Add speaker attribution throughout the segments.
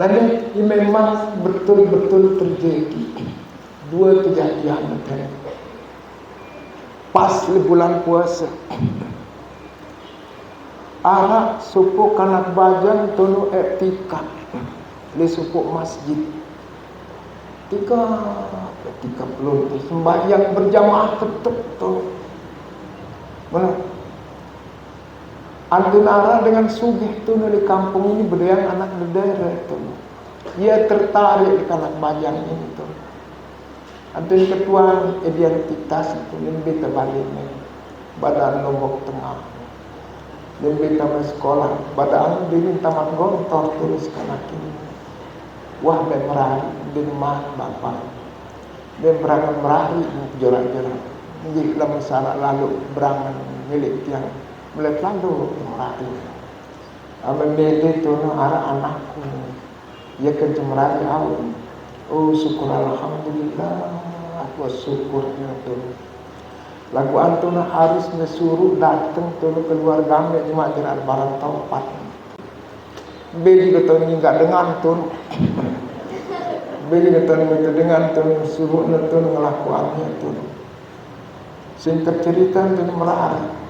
Speaker 1: Lalu ini memang betul-betul terjadi dua kejadian kan. Pas di bulan puasa, arak suku kanak bajang tunu etika di suku masjid. Tiga puluh sembahyang berjamaah tetap tu. Mana? Antunara dengan sugih tu di kampung ini berdaya anak nedara tu. Ia tertarik di kanak bajang ini tu. Antun ketua identitas itu lebih terbalik ni. Badan Lombok Tengah. Lebih tamat sekolah. Badan dia tamat gontor terus kanak ini. Wah dia merari di rumah bapa. Dia berangan merari jorak-jorak. Jadi dalam masalah lalu berangan milik tiang. Mulai lalu merari. Ambil tu arah anakku. Ia kerja merari awal. Oh syukur alhamdulillah. Aku syukurnya tu. Lagu antuna harus mesuruh datang tu keluarga kami cuma jerat barang taupat. Beli kata ni enggak dengan tu. Beli kata ni dengan tu suruh tu ngelakuannya tu. Singkat cerita tu merari.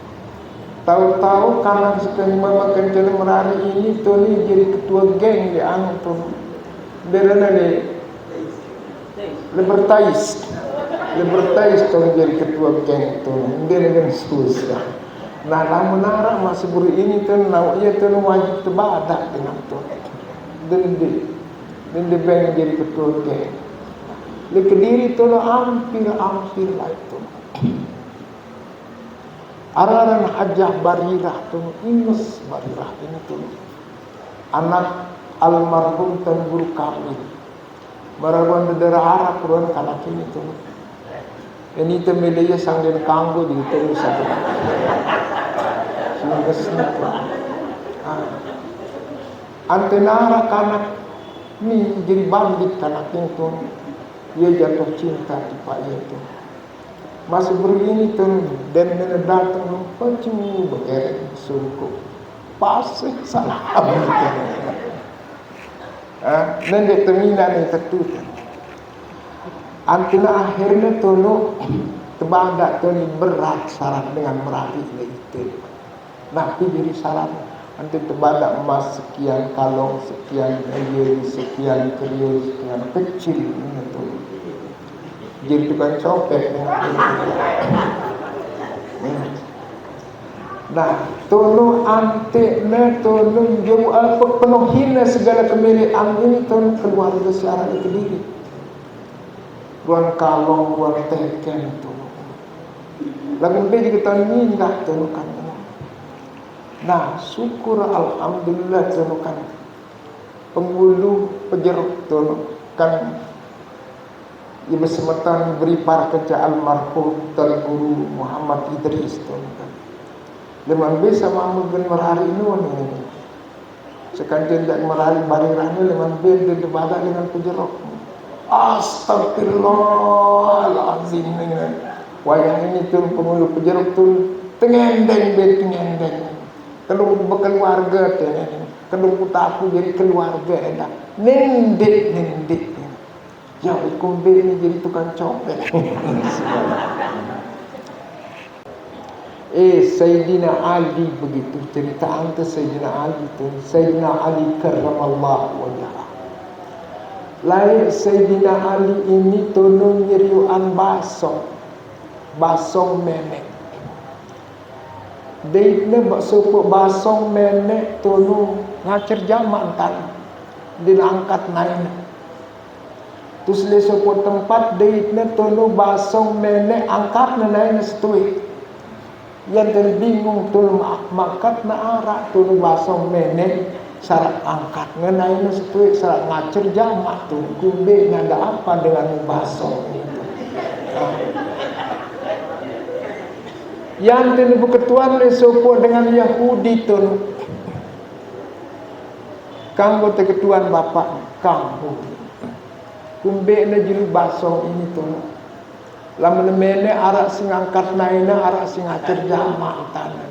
Speaker 1: Tahu-tahu karena sekali mama kencana merari ini tu ni jadi ketua geng di anu tu. Berana ni Libertais tu jadi ketua geng tu. Dia dengan susah. Nah, lama nara masih beri ini tu, nak ia tu wajib terbadak dengan tu. Dan dia bang jadi ketua geng. Di Kediri tu hampir lah itu. Araran Hajah Barirah tu, Inus Barirah ini tu. Anak almarhum Tan Guru Kamil. Marawan nedera Arab ruan kanak ini tu. Ini tu milihnya sang den kanggo di itu satu. Sehingga sini. Antenara kanak ni jadi bandit kanak itu. Ia jatuh cinta di pak itu. Masih begini tu dan datang pacu bergerak sungguh. Pasih salah. Dan dia terminal ni tertutup. Antuna akhirnya tolong terbadak tu ni berat syarat dengan merari itu. Nah, jadi syarat nanti terbadak emas sekian kalong, sekian air, sekian kriul, sekian kecil itu. Jadi tukang copet. Nah, tolong anteknya, tolong jauh apa penuhina segala kemelian ini tolong keluarga secara Kediri. Ruang kalong, ruang teken tu. Lagu dia juga tahun ini tak tolongkan. Nah, syukur alhamdulillah tolongkan. Penghulu pejeruk tolongkan. Ia bersematan beri para kerja almarhum Tan Guru Muhammad Idris tolongkan. Leman bisa mamu ben merari nun ini. Sekanjen dak merari barirane leman ben de badak dengan pejerok. Astagfirullahalazim ini. Wayang ini tu pengulu pejerok tu tengendeng ben tengendeng. Kalau berkeluarga tengendeng. Kalau putaku jadi keluarga dah. Nendek. Ya ikum ben ni jadi tukang copet. Sayyidina Ali begitu cerita antara Sayyidina Ali itu. Sayyidina Ali karramallahu wajhah. Lain Sayyidina Ali ini tolong nyeriuan basong menek. Deitnya bakso basong menek tolong ngacer jamak tan dilangkat naik. Terus le sopo tempat deitnya tolong basong menek angkat naik setui. Yang terbingung tolong makat na arak tolong basong menek syarat angkat ngenai setui syarat ngacer jamak tu kumbe nada apa dengan basong itu. Yang tenubu ketuan le sopo dengan Yahudi tu kanggo te ketuan bapak kanggo kumbe na juru basong ini tu lamun mene arak sing angkat naina arak sing ngacer jamak tanah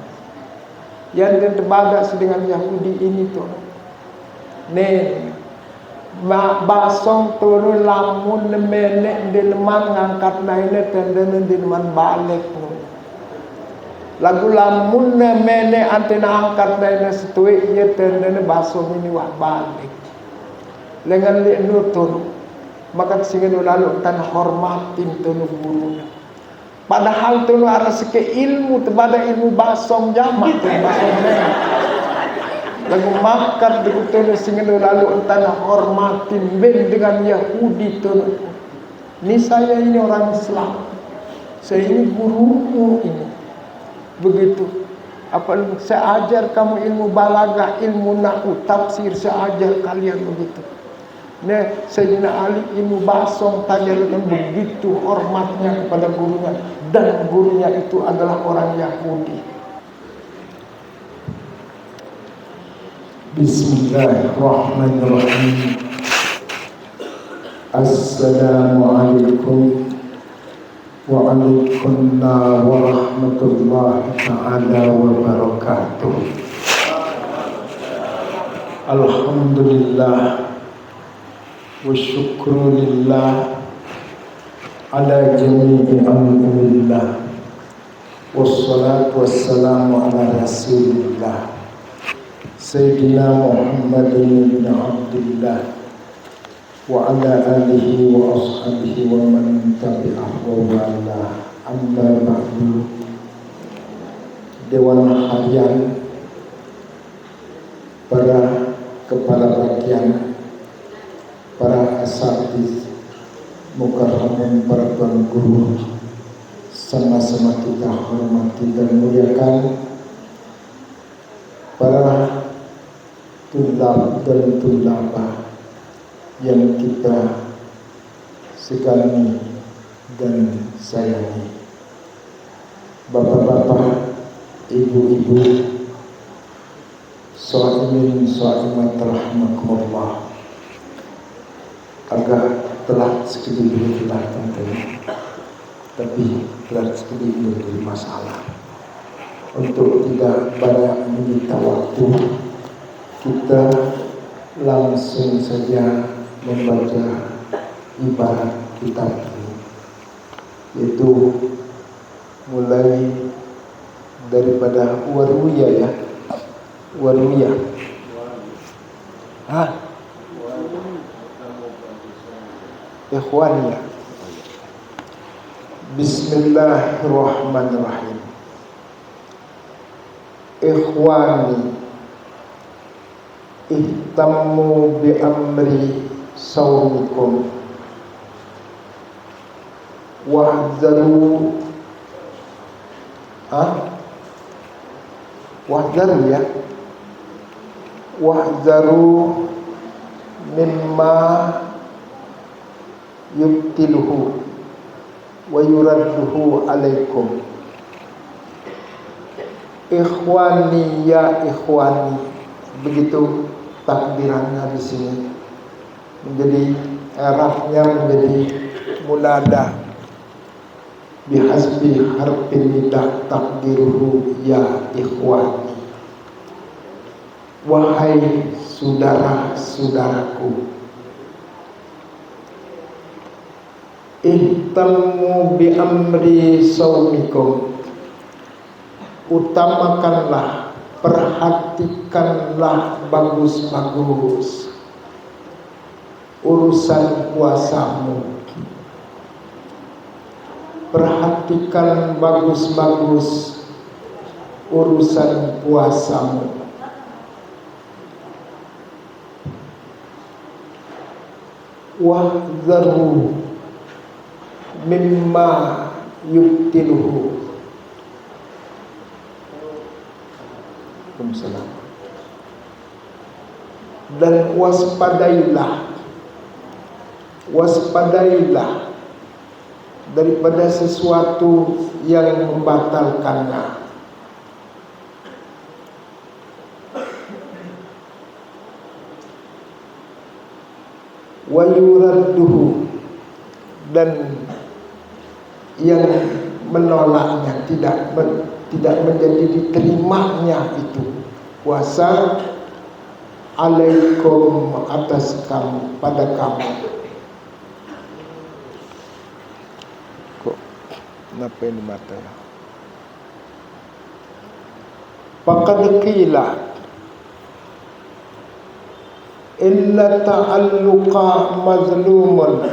Speaker 1: yang dan terbadak dengan Yahudi ini tu nen mak basong turun lamun nemenek di leman ngangkat naine tendene di leman balik lagu lamun nemenek antena angkat naine setuik ye tendene basong ini wah balik lengan li nutun maka singin lalu tan hormatin tunu gurunya padahal tunu aras ke ilmu tebada ilmu basong jamak basong nenek lagu makat dikutu singin lalu entah hormatin ben dengan Yahudi tu. Ini saya ini orang Islam. Saya ini gurumu ini. Begitu. Apa saya ajar kamu ilmu balaghah, ilmu nahwu, tafsir, saya ajar kalian begitu. Nah, Sayyidina Ali ilmu basong tanya dengan begitu hormatnya kepada gurunya dan gurunya itu adalah orang Yahudi.
Speaker 2: Bismillahirrahmanirrahim. Assalamualaikum waalaikumsalam warahmatullahi ta'ala wabarakatuh. Alhamdulillah wa syukrulillah ala jami'i amrillah wassalatu wassalamu ala rasulillah Sayyidina Muhammadin bin Abdullah wa ala alihi wa ashabihi wa man tabi'ahu wa wala amma ba'du. Dewan harian para kepala bagian, para asatidz, mukarramin, para tuan guru, sama-sama kita hormati dan muliakan para tulab dan tulabah yang kita segani dan sayangi, bapak-bapak, ibu-ibu, shaimin shaimat rahimakumullah. Agak telat sedikit tentunya, tapi telat sedikit menjadi masalah. Untuk tidak banyak menyita waktu, kita langsung saja membaca ibarat kitab ini, yaitu mulai daripada Warwiyah ya, Warwiyah. Ikhwaniyah. Bismillahirrahmanirrahim. Ikhwani, ihtammu bi amri sawmikum wahzaru ya wahzaru mimma yubtiluhu wa yuradduhu alaikum. Ikhwani ya ikhwani, begitu takdirannya di sini. Menjadi Arabnya menjadi munada bihasbi harfin nidah takdiruhu ya ikhwani, wahai saudara-saudaraku. Ihtammu bi amri saumikum, utamakanlah, perhatikanlah bagus-bagus urusan puasamu. Perhatikan bagus-bagus urusan puasamu. Wahzaru mimma yubtiluhu. Dan waspadailah daripada sesuatu yang membatalkannya. Wa yuradduhu, dan yang menolaknya, tidak menjadi diterimanya itu puasa alaikum atas kamu, pada kamu.
Speaker 1: Kok kenapa ini mata?
Speaker 2: Faqad qila inna ta'alluqa mazlumun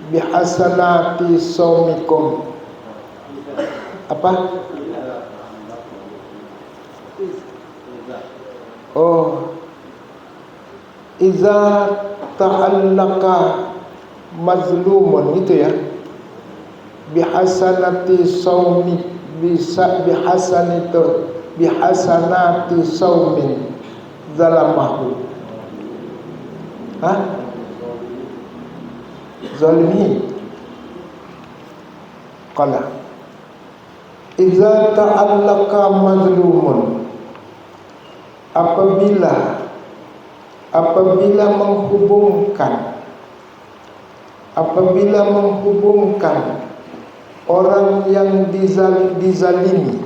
Speaker 2: bihasanati saumikum. Apa? Oh, iza ta'allaqa mazlumun, itu ya, bihasanati saumi, bisa bihasanati saumin zalamahu. Hah? Zalimi. Qala iza ta'allaqa mazlumun, apabila menghubungkan orang yang dizalimi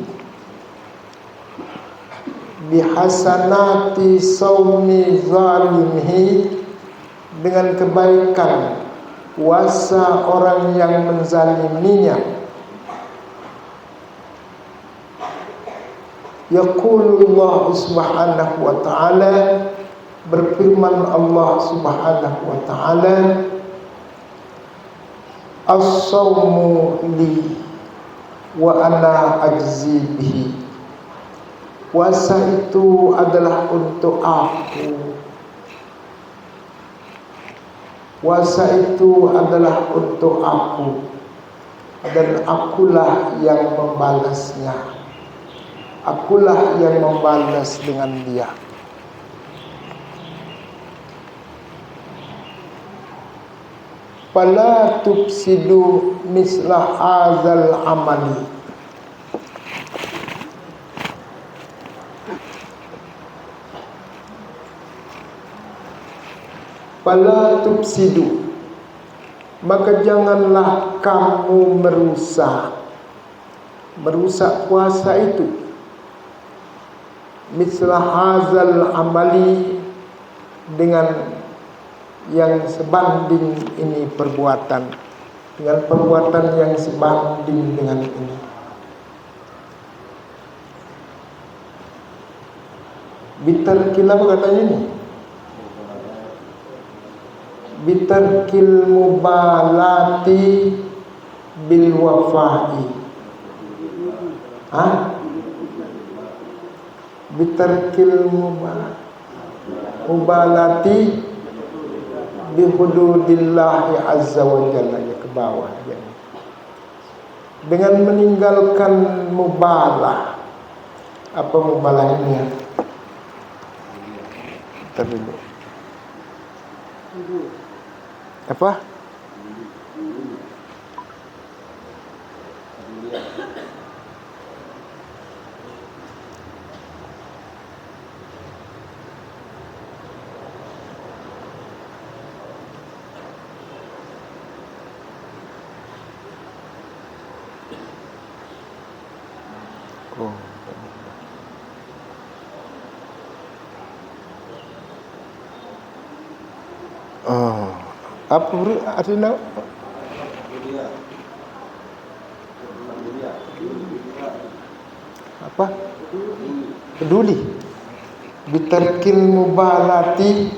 Speaker 2: bihasanati saumi zalimihi, dengan kebaikan puasa orang yang menzaliminya. Yaqulullah subhanahu wa ta'ala, berfirman Allah subhanahu wa ta'ala, as-sawmu li wa ana ajzi bihi. Puasa itu adalah untuk aku. Puasa itu adalah untuk aku, dan akulah yang membalasnya. Akulah yang membalas dengan dia. Fala tufsidu misla azal amali. Fala tufsidu, maka janganlah kamu merusak puasa itu, misla hazal amali, dengan yang sebanding ini perbuatan, dengan perbuatan yang sebanding dengan ini. Bitarkil, apa katanya ini? Bitarkil mubalati bil wafai. Bitarkil mubalati bi hududillahi azza wa jalla, ya, ke bawah ya. Dengan meninggalkan mubalah. Apa mubalah ini ya? Terlalu apa? Apa artinya? Apa? Peduli. Bitarkil mubalati,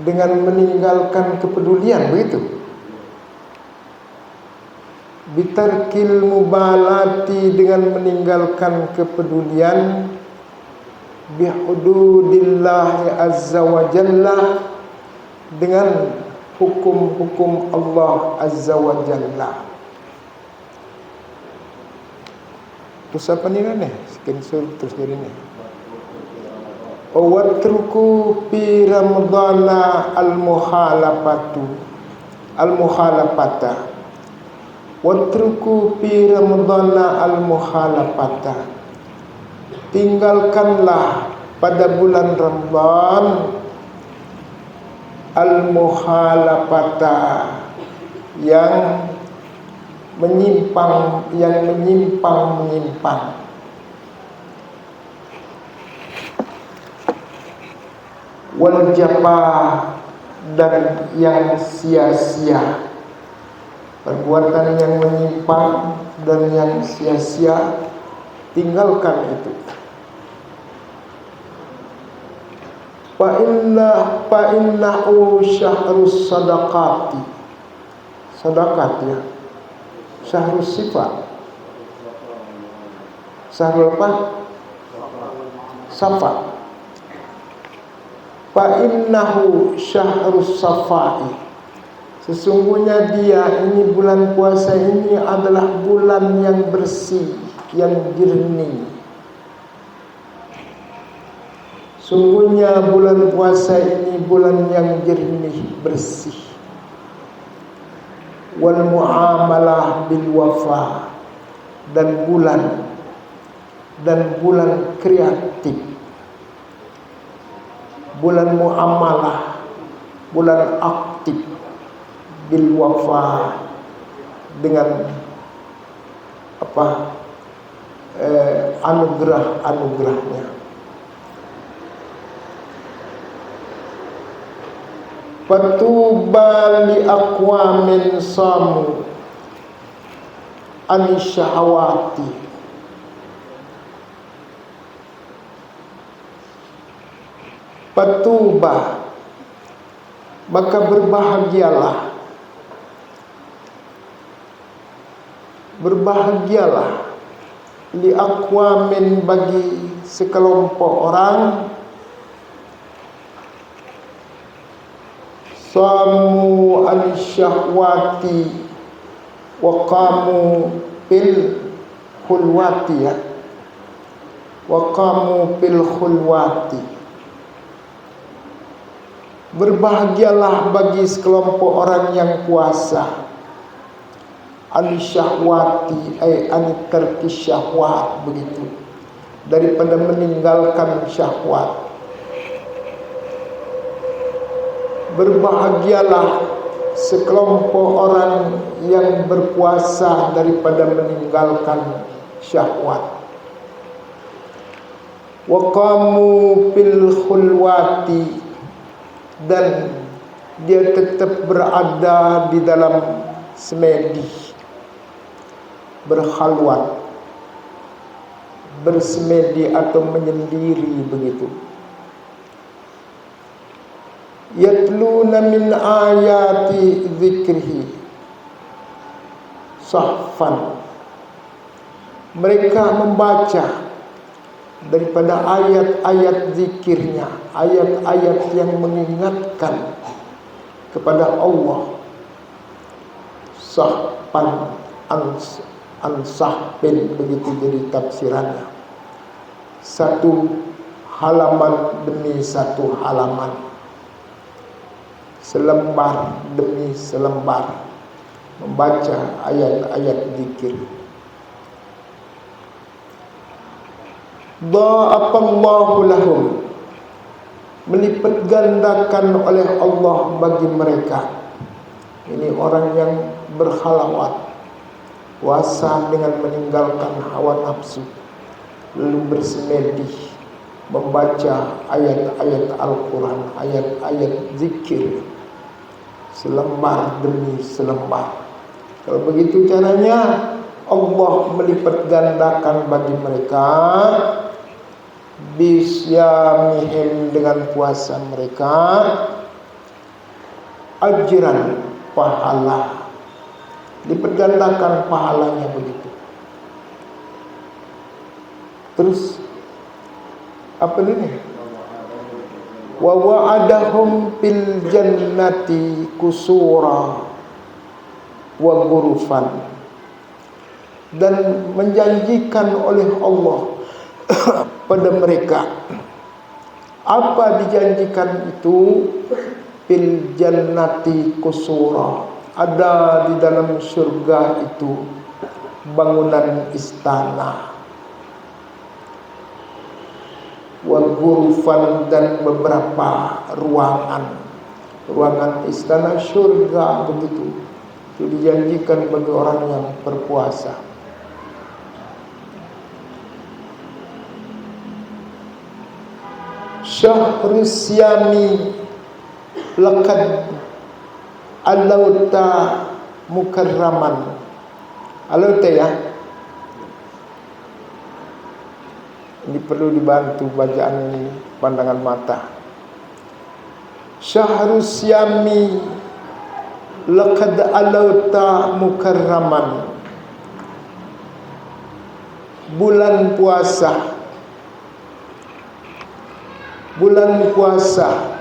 Speaker 2: dengan meninggalkan kepedulian, begitu. Bitarkil mubalati, dengan meninggalkan kepedulian, bihududillahi azza wa jalla, dengan hukum-hukum Allah azza wa jalla. Terus apa ni kan? Screenshot terus dari ni. Watruku fi ramadana al-mukhalafata. Watruku fi ramadana al-mukhalafata. Tinggalkanlah pada bulan Ramadan al-mukhalafata, yang menyimpang. wal jafaa, dan yang sia-sia. Perbuatan yang menyimpang dan yang sia-sia, tinggalkan itu. Fa innahu syahrus sadaqati. Sadaqat ya. Syahrus sifat. Syahrul apa? Safa. Fa innahu syahrus safai. Sesungguhnya dia, ini bulan puasa ini adalah bulan yang bersih, yang jernih. Sungguhnya bulan puasa ini bulan yang jernih, bersih. Wal muamalah bil wafa, dan bulan kreatif. Bulan muamalah, bulan aktif, bil wafa, dengan apa? Anugerahnya. Fatuba li aqwamin samu anisyahawati. Fatuba, maka berbahagialah. Berbahagialah li aqwamin, bagi sekelompok orang, samu al-syahwati wa qamu bil khulwati ya. Wa qamu bil khulwati. Berbahagialah bagi sekelompok orang yang puasa. Al-syahwati ay an-tarki syahwat, begitu. Daripada meninggalkan syahwat. Berbahagialah sekelompok orang yang berpuasa daripada meninggalkan syahwat. Wa qamu fil khulwati, dan dia tetap berada di dalam semedi, berkhalwat, bersemedi atau menyendiri, begitu. Yatluna min ayati dzikrihi sahfan, mereka membaca daripada ayat-ayat zikirnya, ayat-ayat yang mengingatkan kepada Allah. Sahfan ansahbin, begitu jadi tafsirannya. Satu halaman demi satu halaman, selembar demi selembar, membaca ayat-ayat zikir. Dha'afallahu lahum, melipat gandakan oleh Allah bagi mereka. Ini orang yang berkhalawat, puasa dengan meninggalkan hawa nafsu, lalu bersemedi membaca ayat-ayat Al-Quran, ayat-ayat zikir, selembar demi selembar. Kalau begitu caranya, Allah melipat gandakan bagi mereka bisyamihim, dengan puasa mereka, ajran, pahala, lipat gandakan pahalanya, begitu. Terus apa ini? Wa wa'adahum fil jannati kusura wa ghurufan, dan menjanjikan oleh Allah pada mereka. Apa dijanjikan itu? Fil jannati kusura, ada di dalam surga itu bangunan istana. Wa ghurufan, dan beberapa ruangan istana surga, begitu. Itu dijanjikan bagi orang yang berpuasa. syahrus siyami laqad alauta mukarraman. Alauta ya. Ini perlu dibantu bacaan ini, pandangan mata. Syahrus siyami laqad alauta mukarraman. Bulan puasa. Bulan puasa.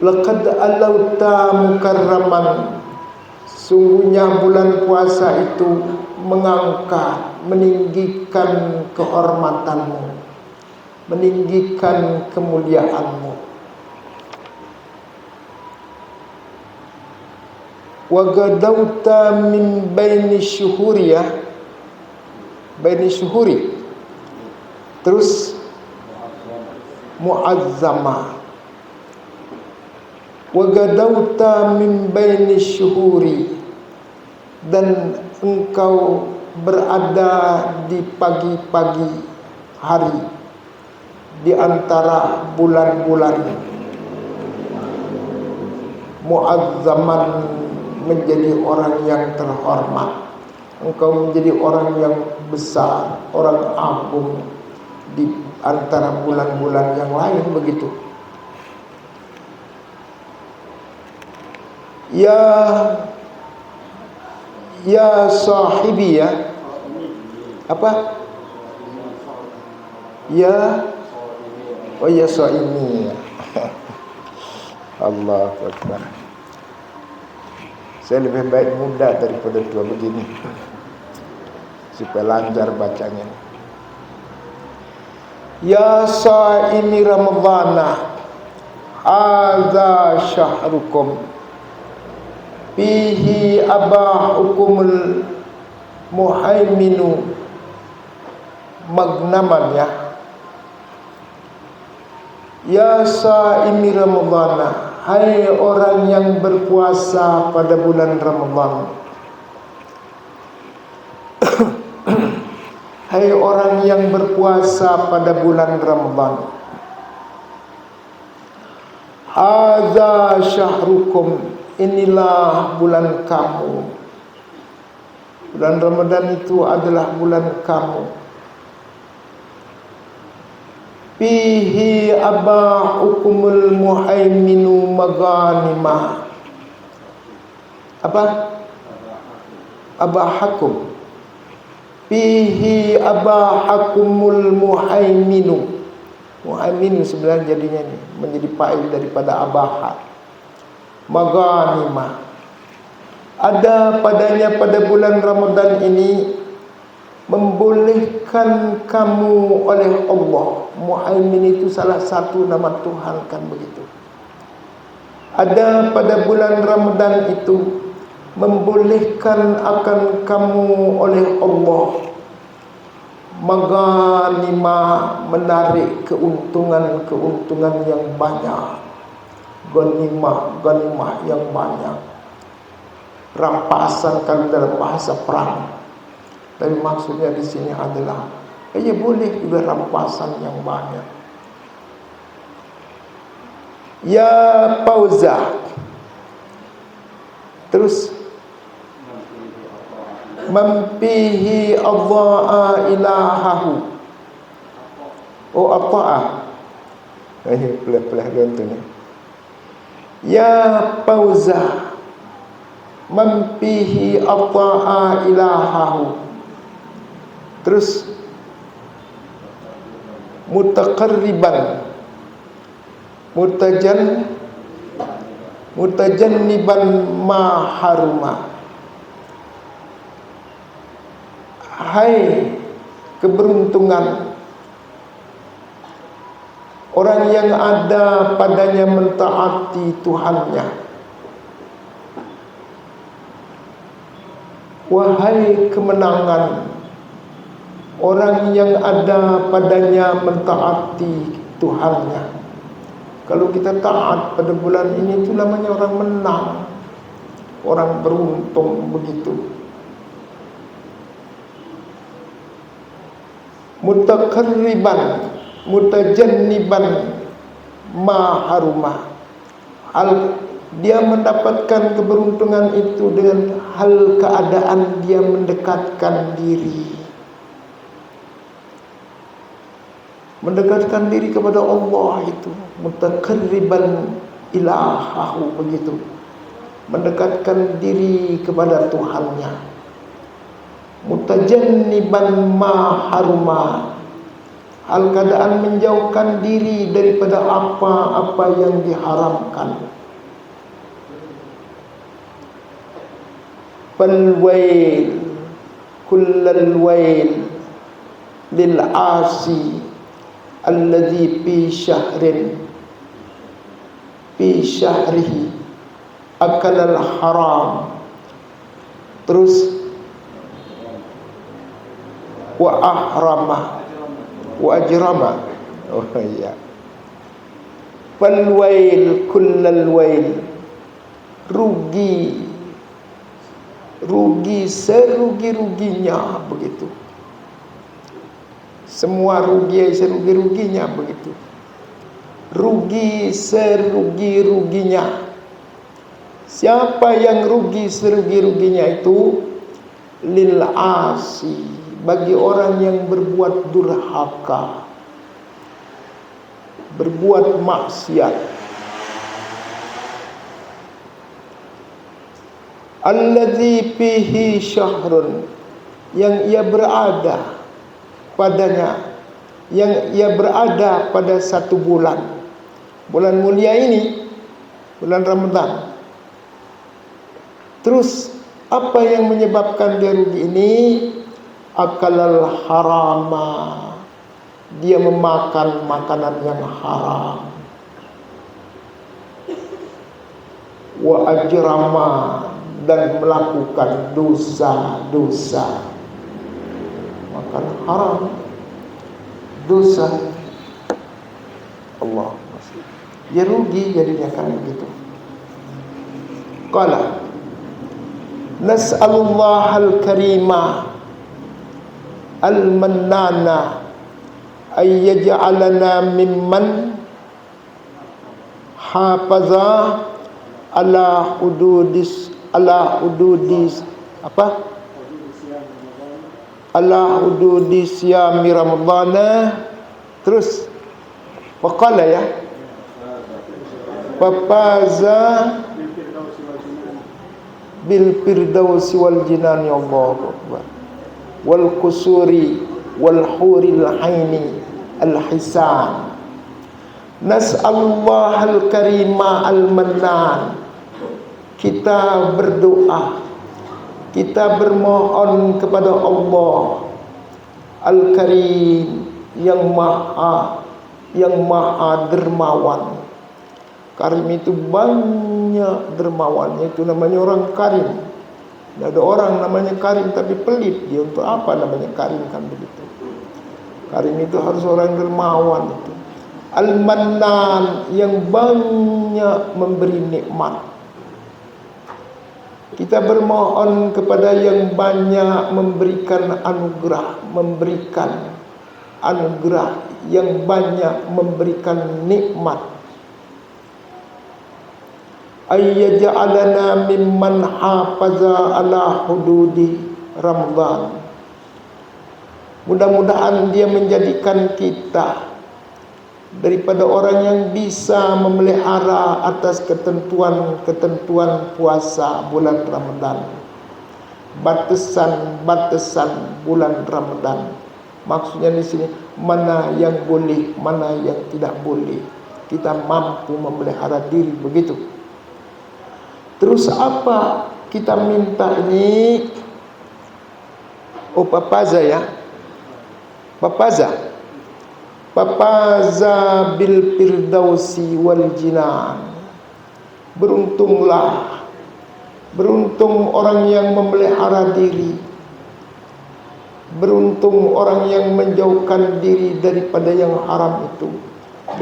Speaker 2: Laqad alauta mukarraman. Sungguhnya bulan puasa itu mengangkat, meninggikan kehormatanmu, meninggikan kemuliaanmu. Wa gadauta min baini syuhuri ya. Baini syuhuri. Terus muazzama. Wa gadauta min baini syuhuri. Dan engkau berada di pagi-pagi hari di antara bulan-bulan. Muazzaman, menjadi orang yang terhormat. Engkau menjadi orang yang besar, orang agung di antara bulan-bulan yang lain, begitu. Ya sahibi ya. Apa? Ya. Oh ya saimi. Allahu Akbar. Saya lebih baik muda daripada tua begini, supaya lancar bacanya. Ya saimi Ramadhana, hadza syahrukum, fihi abahukumul muhaiminu magnaman ya. Ya saimi Ramadhana, hai orang yang berpuasa pada bulan Ramadhan. Hai orang yang berpuasa pada bulan Ramadhan. Hadza syahrukum, inilah bulan kamu. Bulan Ramadan itu adalah bulan kamu. Fihi abahukumul muhaiminu maghanimah. Apa? Abahakum. Fihi abahakumul muhaiminu. Muhaiminu sebenarnya jadinya ini menjadi fa'il daripada abaha. Maghanimah. Ada padanya pada bulan Ramadan ini membolehkan kamu oleh Allah. Muhaimin itu salah satu nama Tuhan, kan begitu. Ada pada bulan Ramadan itu membolehkan akan kamu oleh Allah maghanimah, menarik keuntungan yang banyak. Ghanimah yang banyak. Rampasan kalau dalam bahasa perang. Tapi maksudnya di sini adalah boleh juga rampasan yang banyak. Ya pauza. Terus mampihi adha'a ilahahu. Oh ata'a. Pelah-pelah gantung. Ya pauza. Mampihi adha'a ilahahu. Terus mutaqarriban, mutajanniban ma haruma. Hai keberuntungan orang yang ada padanya mentaati Tuhannya. Wahai kemenangan orang yang ada padanya mentaati Tuhannya. Kalau kita taat pada bulan ini, itu namanya orang menang, orang beruntung, begitu. Mutaqarriban, mutajanniban ma haruma. Dia mendapatkan keberuntungan itu dengan hal keadaan dia mendekatkan diri. Mendekatkan diri kepada Allah itu. Mutaqarriban ilahahu, begitu. Mendekatkan diri kepada Tuhannya. Mutajanniban ma haruma. Hal keadaan menjauhkan diri daripada apa-apa yang diharamkan. Falwail kullal wail lil asi alladhi fi syahrihi akalal haram. Terus wa ahrama wa ajrama. Oh iya. Falwail kullal wail. Rugi serugi-ruginya, begitu. Semua rugi serugi-ruginya, begitu. Rugi serugi-ruginya. Siapa yang rugi serugi-ruginya itu? Lil asi, bagi orang yang berbuat durhaka, berbuat maksiat. Alladzi fihi syahrun, yang ia berada padanya, yang ia berada pada satu bulan. Bulan mulia ini, bulan Ramadan. Terus apa yang menyebabkan dia rugi ini? Akalal harama, dia memakan makanan yang haram. Wa ajrama, dan melakukan dosa-dosa. Makan haram, dosa. Allah, dia rugi jadinya kan begitu. Qala nas'alullahal karima al-mannana ay yaj'alana mimman hafaza ala hududis siyami Ramadana. Terus waqala ya, fafaza bil firdausi wal jinan, ya Allahu akbar, wal kusuri wal huril aini al hisan. Nas'alullahal karima al mannan, kita berdoa, kita bermohon kepada Allah Al-Karim, yang maha dermawan. Karim itu banyak dermawannya, itu namanya orang karim. Tidak ada orang namanya karim tapi pelit. Dia untuk apa namanya karim, kan begitu. Karim itu harus orang dermawan itu. Al-Mannan, yang banyak memberi nikmat. Kita bermohon kepada yang banyak memberikan anugerah, yang banyak memberikan nikmat. Ayyaj'alana mimman hafaza ala hududi Ramadan. Mudah-mudahan dia menjadikan kita daripada orang yang bisa memelihara atas ketentuan puasa bulan Ramadan, batasan bulan Ramadan. Maksudnya di sini mana yang boleh, mana yang tidak boleh. Kita mampu memelihara diri, begitu. Terus apa kita minta ini? Oh, papaza ya, Papaza bil firdausi wal jinan. Beruntung orang yang memelihara diri, beruntung orang yang menjauhkan diri daripada yang haram itu,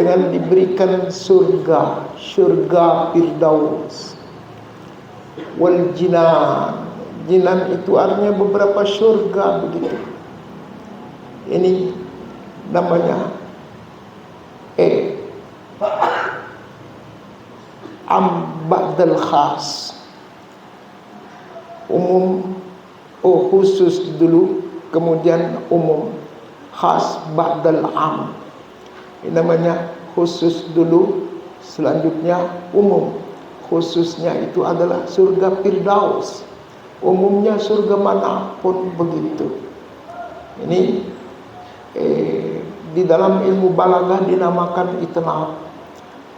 Speaker 2: dengan diberikan surga firdaus wal jinan. Jinan itu artinya beberapa surga, begitu. Ini namanya am ba'dal khas, umum, khusus dulu, kemudian umum, khas ba'dal am. Ini namanya khusus dulu, selanjutnya umum. Khususnya itu adalah surga Firdaus, umumnya surga manapun begitu. Ini di dalam ilmu balaghah dinamakan itnab.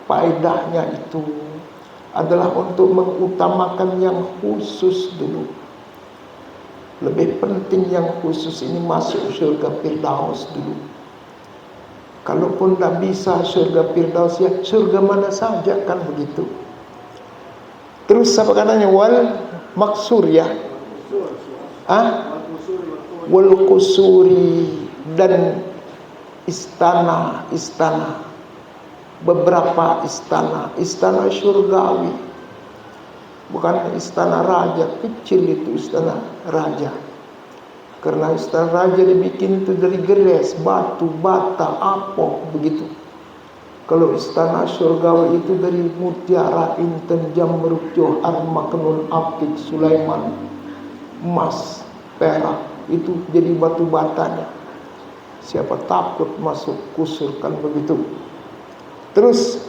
Speaker 2: Faedahnya itu adalah untuk mengutamakan yang khusus dulu. Lebih penting yang khusus ini masuk surga Firdaus dulu. Kalaupun tak bisa surga Firdaus, ya surga mana saja, kan begitu. Terus apa katanya? Wal maksur, ya. Wal kusuri, dan istana-istana, beberapa istana surgawi, bukan istana raja kecil, itu istana raja. Karena istana raja dibikin itu dari geres, batu, bata, apok, begitu. Kalau istana surgawi itu dari mutiara, inten, jamrud, johar, maknun, apik, Sulaiman, emas, perak, itu jadi batu batanya. Siapa takut masuk kusur, kan begitu. Terus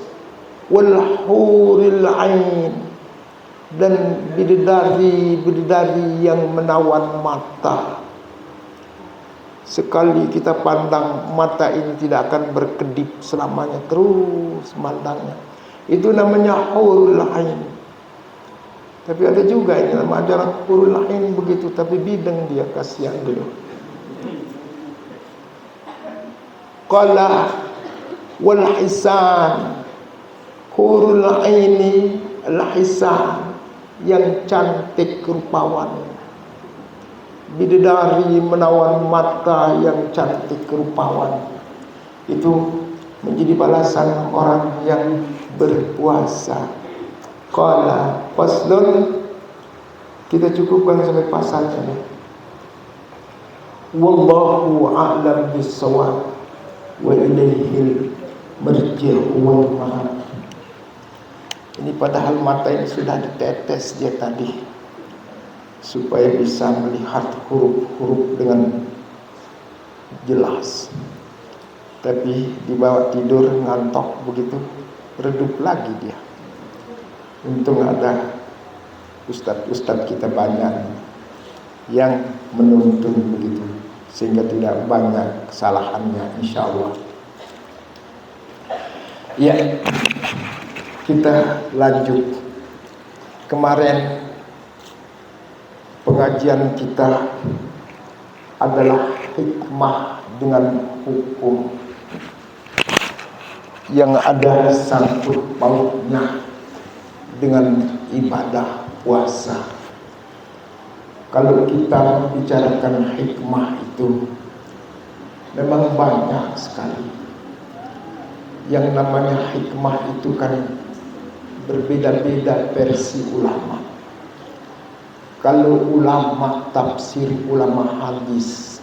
Speaker 2: wal huril ain, dan bidadari yang menawan mata. Sekali kita pandang, mata ini tidak akan berkedip selamanya, terus mandangnya. Itu namanya hurul ain. Tapi ada juga ini nama ajaran hurul ain begitu, tapi bideng dia, kasihan dulu. Qala wal hisan, hurul aini al hisan, yang cantik rupawan. Bidadari menawan mata yang cantik rupawan. Itu menjadi balasan orang yang berpuasa. Qala faslun, kita cukupkan sampai pasalnya. Wallahu a'lam bis-shawab wa ilaihil marji'u wal ma'ab. Ini padahal mata ini sudah ditetes dia tadi, supaya bisa melihat huruf-huruf dengan jelas. Tapi dibawa tidur ngantok begitu, redup lagi dia. Untung ada ustadz-ustadz kita banyak yang menuntun begitu, sehingga tidak banyak kesalahannya, insya Allah. Ya, kita lanjut. Kemarin pengajian kita adalah hikmah dengan hukum yang ada sangkut pautnya dengan ibadah puasa. Kalau kita bicarakan hikmah itu memang banyak sekali. Yang namanya hikmah itu kan berbeda-beda versi ulama. Kalau ulama tafsir, ulama hadis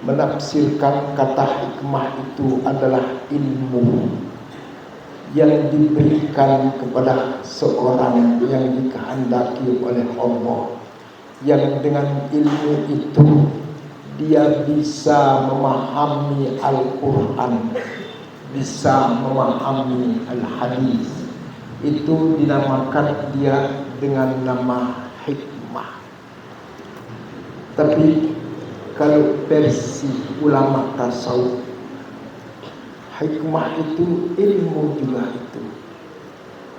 Speaker 2: menafsirkan kata hikmah itu adalah ilmu yang diberikan kepada seorang yang dikehendaki oleh Allah, yang dengan ilmu itu dia bisa memahami Al-Quran, bisa memahami Al-Hadis. Itu dinamakan dia dengan nama hikmah. Tapi kalau versi ulama tasawuf, hikmah itu ilmu juga itu,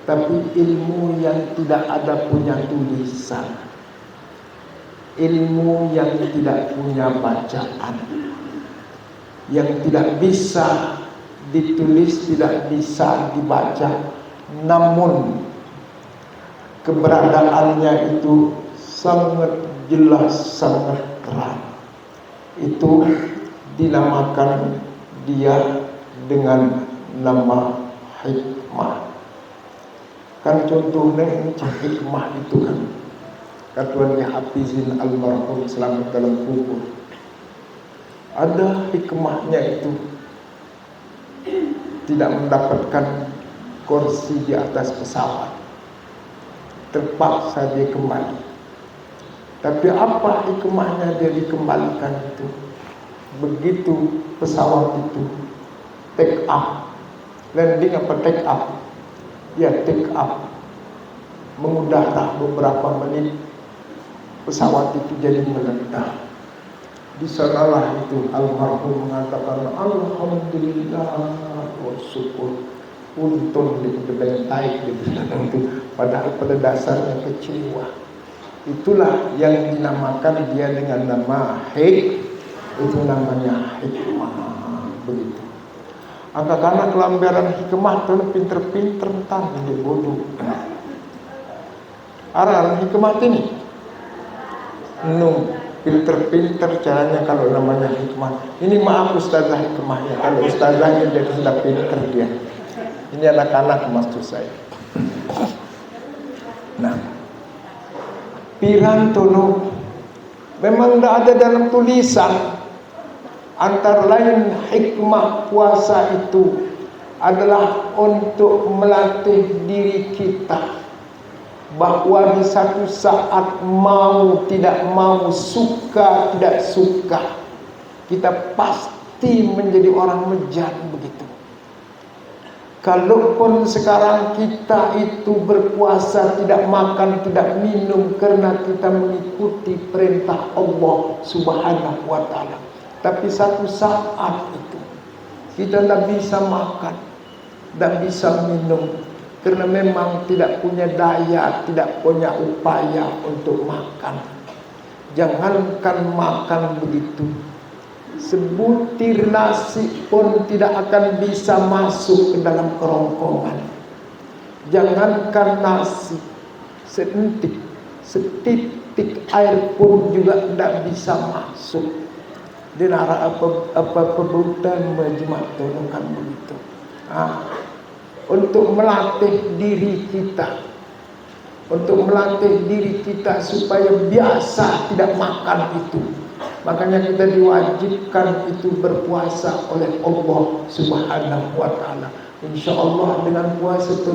Speaker 2: tapi ilmu yang tidak ada punya tulisan, ilmu yang tidak punya bacaan, yang tidak bisa ditulis, tidak bisa dibaca, namun keberadaannya itu sangat jelas, sangat terang. Itu dinamakan dia dengan nama hikmah. Kan contohnya ini hikmah itu kan katuannya Hafizin almarhum selamat dalam kubur. Ada hikmahnya itu.
Speaker 1: tidak mendapatkan kursi di atas pesawat. Terpaksa dia kembali. Tapi apa hikmahnya dia dikembalikan itu? Begitu pesawat itu take up, landing apa take up? Ya, take up. Mengudara beberapa menit, pesawat itu jadi meledak. Di sanalah itu almarhum mengatakan alhamdulillah wa syukur. Untung dibentai itu, padahal pada dasarnya kecewa. Itulah yang dinamakan dia dengan nama itu namanya hikmah. Begitu. Anak-anak kelambaran hikmah itu pinter-pinter entar jadi bodoh. Arah hikmah ini pinter-pinter caranya kalau namanya hikmah. Ini maaf ustazah hikmahnya. Kalau ustazahnya dia sudah pinter dia. Ini anak-anak maksud saya. Nah, pirantono memang tidak ada dalam tulisan. Antara lain hikmah puasa itu adalah untuk melatih diri kita bahwa di satu saat mau tidak mau, suka tidak suka, kita pasti menjadi orang mejat begitu. Kalaupun sekarang kita itu berpuasa, tidak makan, tidak minum karena kita mengikuti perintah Allah Subhanahu wa ta'ala. Tapi satu saat itu kita tidak bisa makan, tidak bisa minum karena memang tidak punya daya, tidak punya upaya untuk makan. Jangankan makan begitu, sebutir nasi pun tidak akan bisa masuk ke dalam kerongkongan. Jangankan nasi, setitik air pun juga tidak bisa masuk. Dan apa perbuatan majma' tolongkan begitu. Untuk melatih diri kita, supaya biasa tidak makan itu. Makanya kita diwajibkan itu berpuasa oleh Allah Subhanahu wa ta'ala. InsyaAllah dengan puasa itu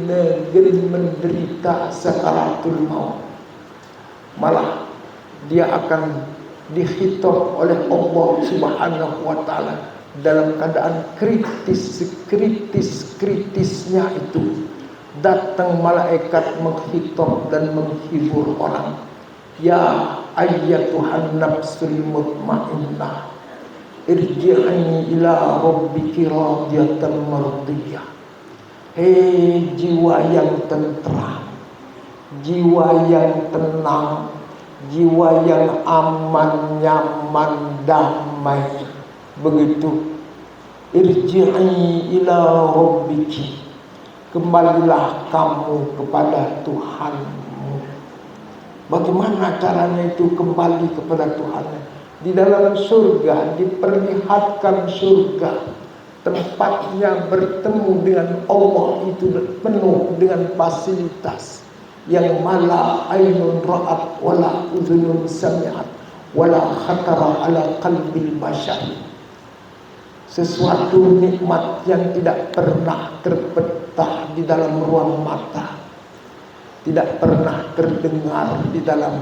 Speaker 1: negeri menderita sakaratul maut. Malah dia akan dihitung oleh Allah Subhanahu wa ta'ala dalam keadaan kritisnya itu. Datang malaikat menghitung dan menghibur orang. Ya ayyatuhan nafsul mutmainnah, irji'i ila rabbiki radiyatan mardiyah. Hei jiwa yang tentram, jiwa yang tenang, jiwa yang aman, nyaman, damai. Begitu. Irji'i ila rabbiki, kembalilah kamu kepada Tuhanmu. Bagaimana caranya itu kembali kepada Tuhan? Di dalam surga diperlihatkan surga, tempatnya bertemu dengan Allah itu penuh dengan fasilitas yang mala ainun ra'at wala udhunun sami'at wala khatara ala qalbil bashar. Sesuatu nikmat yang tidak pernah terpetah di dalam ruang mata, tidak pernah terdengar di dalam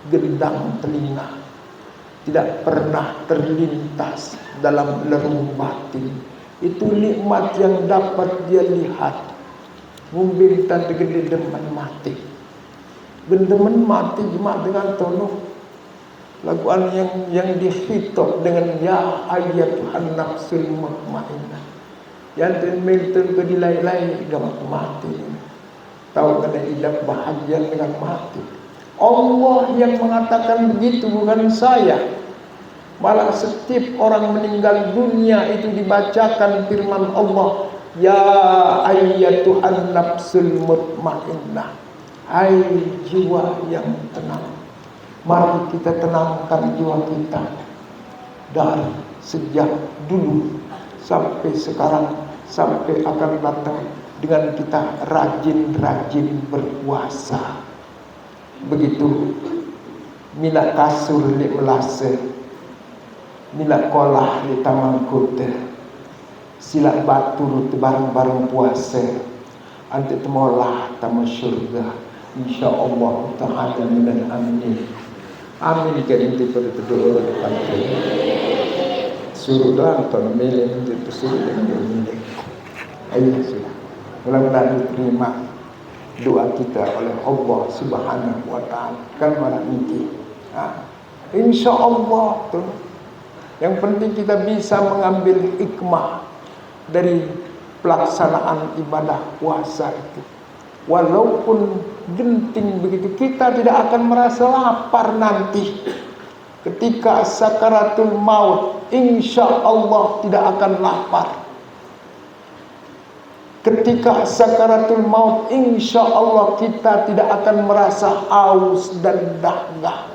Speaker 1: gendang telinga, tidak pernah terlintas dalam lerung batin. Itu nikmat yang dapat dia lihat. Mumbintan gede demen mati. Gendemen mati cuma dengan tolong laguan yang dihitung dengan ya ayyatuhan nafsul mutmainnah. Yang dimiliki ke dilai-lai gamak mati. Tahu kena hidup bahagia dengan mati. Allah yang mengatakan begitu, bukan saya. Malah setiap orang meninggal dunia itu dibacakan firman Allah, ya ayyatuhan nafsul mutmainnah, hai jiwa yang tenang. Mari kita tenangkan jiwa kita dari sejak dulu sampai sekarang, sampai akan datang, dengan kita rajin-rajin berpuasa. Begitu. Mila kasur li melase, mila kolah li taman kute, sila batur bareng-bareng puasa ante temolah tamu syurga insyaallah ta'ala dan amin. Amin kan itu pada doa depan suruh doang tuan milih itu suruh dengan milih. Ayo sudah. Mudah-mudahan diterima doa kita oleh Allah Subhanahu wa taala. Kan mana ini? Insyaallah tuh. Yang penting kita bisa mengambil hikmah dari pelaksanaan ibadah puasa itu. Walaupun genting begitu, kita tidak akan merasa lapar nanti. Ketika sakaratul maut, insya Allah tidak akan lapar. Ketika sakaratul maut, insya Allah kita tidak akan merasa haus dan dahaga.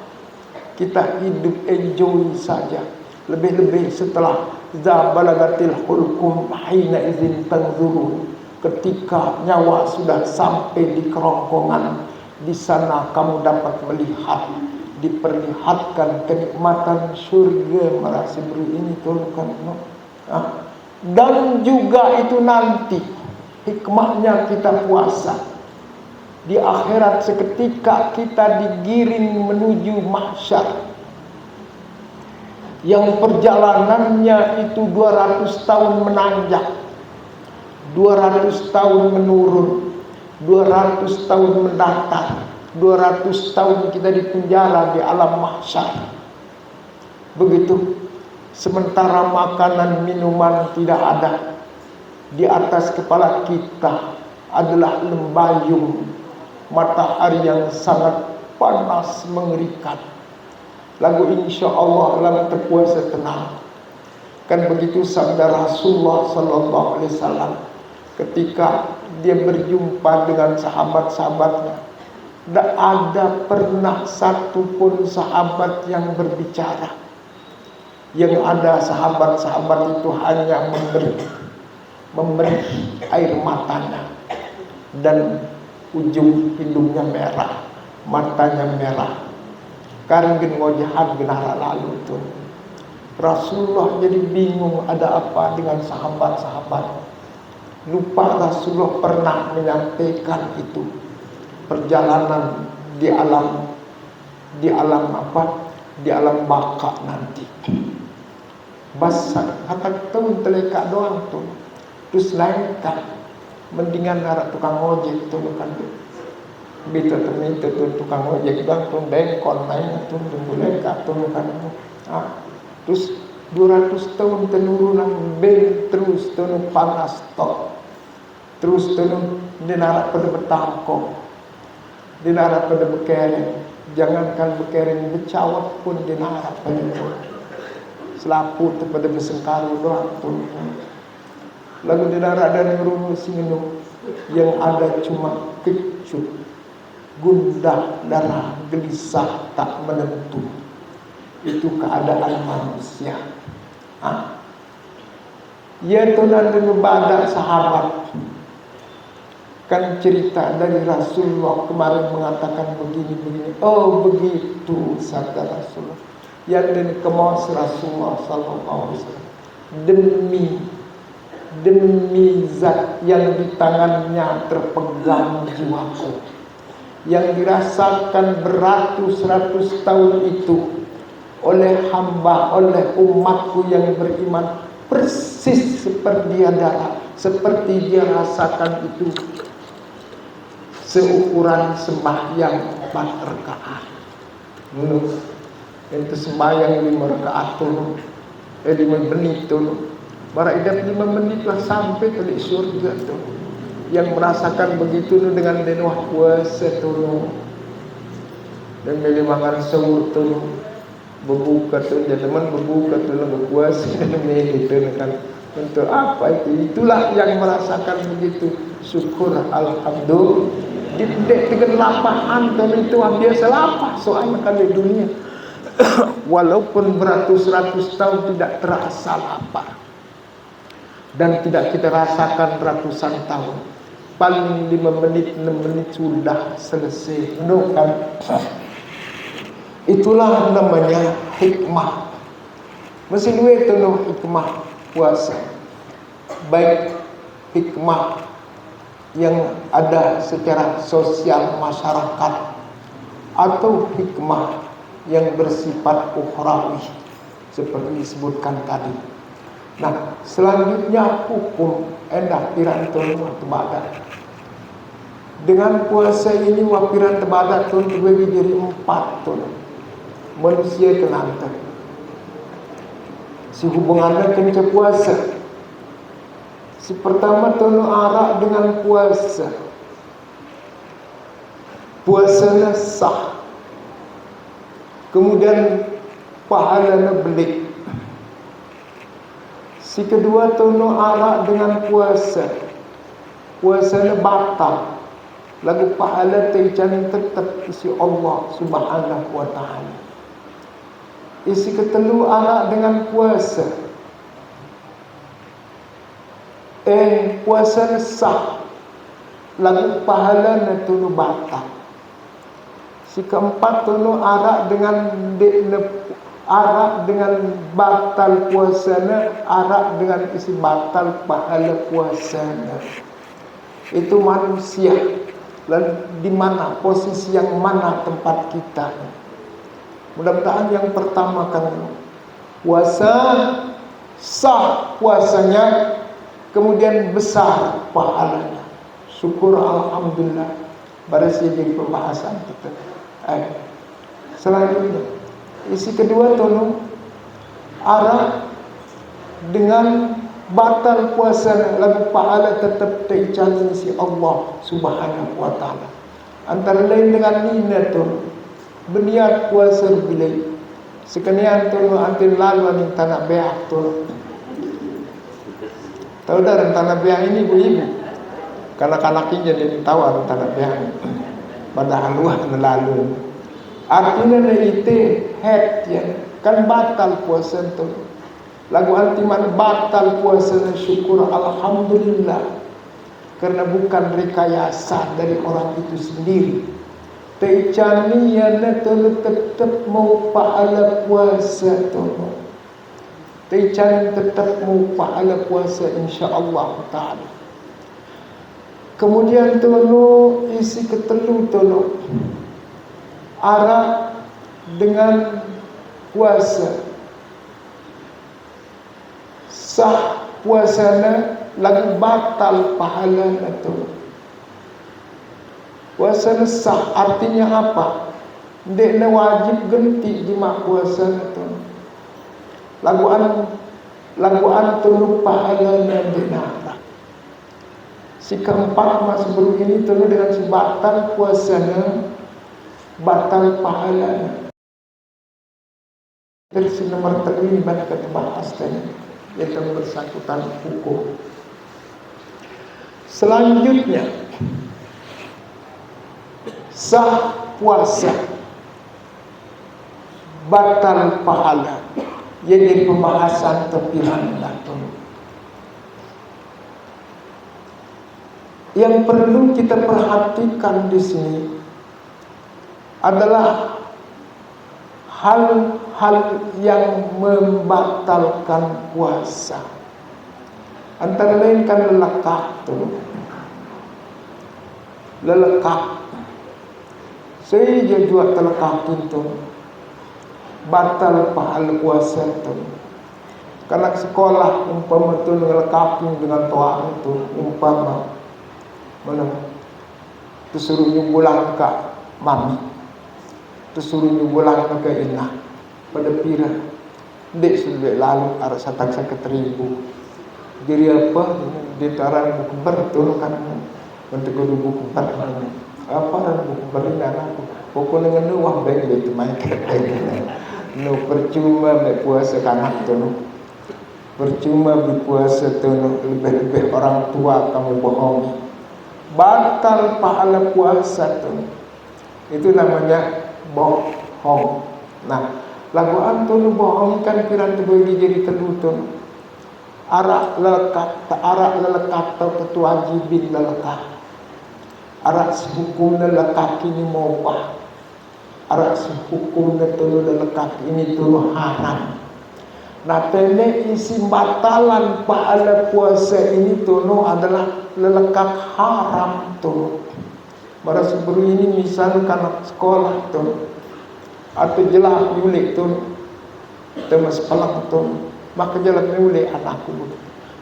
Speaker 1: Kita hidup enjoy saja. Lebih-lebih setelah zabalagatil hulqum hina izin tanzurun. Ketika nyawa sudah sampai di kerongkongan, di sana kamu dapat melihat, diperlihatkan kenikmatan surga merasa ini tolongkan. Dan juga itu nanti hikmahnya kita puasa di akhirat seketika kita digiring menuju mahsyar yang perjalanannya itu 200 tahun menanjak, 200 tahun menurun, 200 tahun mendatar, 200 tahun kita di penjara di alam mahsyar. Begitu. Sementara makanan minuman tidak ada. Di atas kepala kita adalah lembayung matahari yang sangat panas mengerikan. Lagu insya Allah lagu terpuasa tenang. Kan begitu sabda Rasulullah sallallahu alaihi wasallam ketika dia berjumpa dengan sahabat-sahabatnya. Tidak ada pernah satupun sahabat yang berbicara. Yang ada sahabat-sahabat itu hanya memberi air matanya. Dan ujung hidungnya merah, matanya merah. Karena ngojahan genara lalu itu. Rasulullah jadi bingung ada apa dengan sahabat-sahabat. Lupa Rasulullah pernah menyampaikan itu. Perjalanan di alam apa? Di alam baka nanti. Basah kata tahun teleka doang tuh. Terus naikkan. Mendingan narak tukang ojek tuh kan. Bita terminta tuh tukang ojek doang tuh bengkon naik tuh teleka tuh kan. Terus 200 tahun penurunan bel terus tuh panas tok. Terus tuh dinarak pada betangkong. Dinarak pada bekereng. Jangankan bekereng becawat pun dinarak pada selaput pada besengkaru doang tuh. Lagu dinarak dan rumus minum yang ada cuma kecut, gundah, darah, gelisah, tak menentu. Itu keadaan manusia. Ya tunan dan ibadah sahabat. Kan cerita dari Rasulullah kemarin mengatakan begini-begini. Oh begitu sabda Rasulullah. Yang dan kemas Rasulullah sallallahu alaihi wasallam. Demi zat yang di tangannya terpegang jiwaku. Yang dirasakan beratus-ratus tahun itu oleh hamba, oleh umatku yang beriman. Persis seperti dia rasakan itu. Seukuran sembahyang 4 rakaat. Itu sembahyang 5 rakaat tuh. 5 menit tuh. Barak 5 menit lah sampai ke surga tuh. Yang merasakan begitu dengan denwah puasa tuh. Dan melimangan sahur tuh. Berbuka tuh, teman berbuka tuh berpuasa itu kan. Untuk apa itu? Itulah yang merasakan begitu. Syukur alhamdulillah. Didek dengan lapahan kan itu biasa lapar soalnya kan di dunia. Walaupun beratus-ratus tahun tidak terasa lapar. Dan tidak kita rasakan ratusan tahun. Paling 5 menit, 6 menit sudah selesai. Kan? Itulah namanya hikmah. Mesti duit itu hikmah puasa. baik hikmah yang ada secara sosial masyarakat atau hikmah yang bersifat ukhrawi seperti disebutkan tadi. Nah, selanjutnya hukum endah pirantun tebadat. Dengan puasa ini wapiran tebadat tun terbagi jadi 4 tun. Manusia kenanta. Si hubungannya kenca puasa. Si pertama tun arak dengan puasa. Puasanya sah. Kemudian pahalanya belik. Si kedua tono arak dengan puasa. Puasanya batal. Lagu pahala terjadi tetap isi Allah Subhanahu wa ta'ala. Isi ketelu arak dengan puasa. Puasa sah. Lagu pahala tono batal. Si keempat tono arak dengan batal puasanya, arak dengan isi batal pahala puasanya. Itu manusia. Lalu di mana posisi yang mana tempat kita? Mudah-mudahan yang pertama kan puasa sah puasanya, kemudian besar pahalanya. Syukur alhamdulillah. Barasi jadi pembahasan kita. Selanjutnya isi kedua tolong arak dengan batal puasa lagu pahala tetap terjamin si Allah Subhanahu wa ta'ala. Antara lain dengan nina tu berniat puasa bila sekalian tu antin lalu ni tanah beah tu. Tahu dah tanah beah ini ibu-ibu. Kanak-kanak ini jadi tahu tanah beah. Padahal luar lalu. Artinya itu head ya kan batal puasa tu. Lagu antiman batal puasa syukur alhamdulillah. Karena bukan rekayasa dari orang itu sendiri. Tecani yana tetap mau pahala puasa tu. Tecani tetap mau pahala puasa insya-Allah taala. Kemudian tolong isi ketelu tolong arak dengan puasa sah puasanya lagi batal pahalanya tu. Puasanya sah artinya apa? Dia wajib ganti jima puasanya tu. Laguan tu pahalanya dinara. Si keempat mas sebelum ini tu dengan si batal puasanya batal pahalanya. Dari si nomor ini banyak kita bahas tadi. Yaitu bersangkutan hukum. Selanjutnya sah puasa batal pahala. Jadi pembahasan terpilihan datang. Yang perlu kita perhatikan di sini adalah hal-hal yang membatalkan puasa. Antara lain kan lelekah tu. Lelekah. Saya juga terlekah itu. Batal pahala puasa tu. Karena sekolah umpama tu ngelekah dengan toa itu umpama mana tu suruh nyubulang ke mami. Suruh nyubulang ke inah pada pira dek sudah lalu arah satak sakit ribu jadi apa ditaran buku bertul kan untuk buku ber apa buku berin anakku pokoknya dengan uang baik itu main no percuma berpuasa kanak tu percuma berpuasa tu lebih orang tua kamu bohongi batal pahala puasa tu itu namanya bohong. Nah, lagu antum bohong kan piran terbagi jadi terlutun. Arak lelekat atau ketuajibin lelekat. Arak sehukum lelekat ini mubah. Arak sehukum tulu lelekat ini tulu haram. Nah, tene isi batalan pahala puasa ini tono adalah lelekak haram tono. Bara sebelum ini misalkan sekolah tono atau jelah yulik tono, temas pelang tono, maka jelah yulik anakku,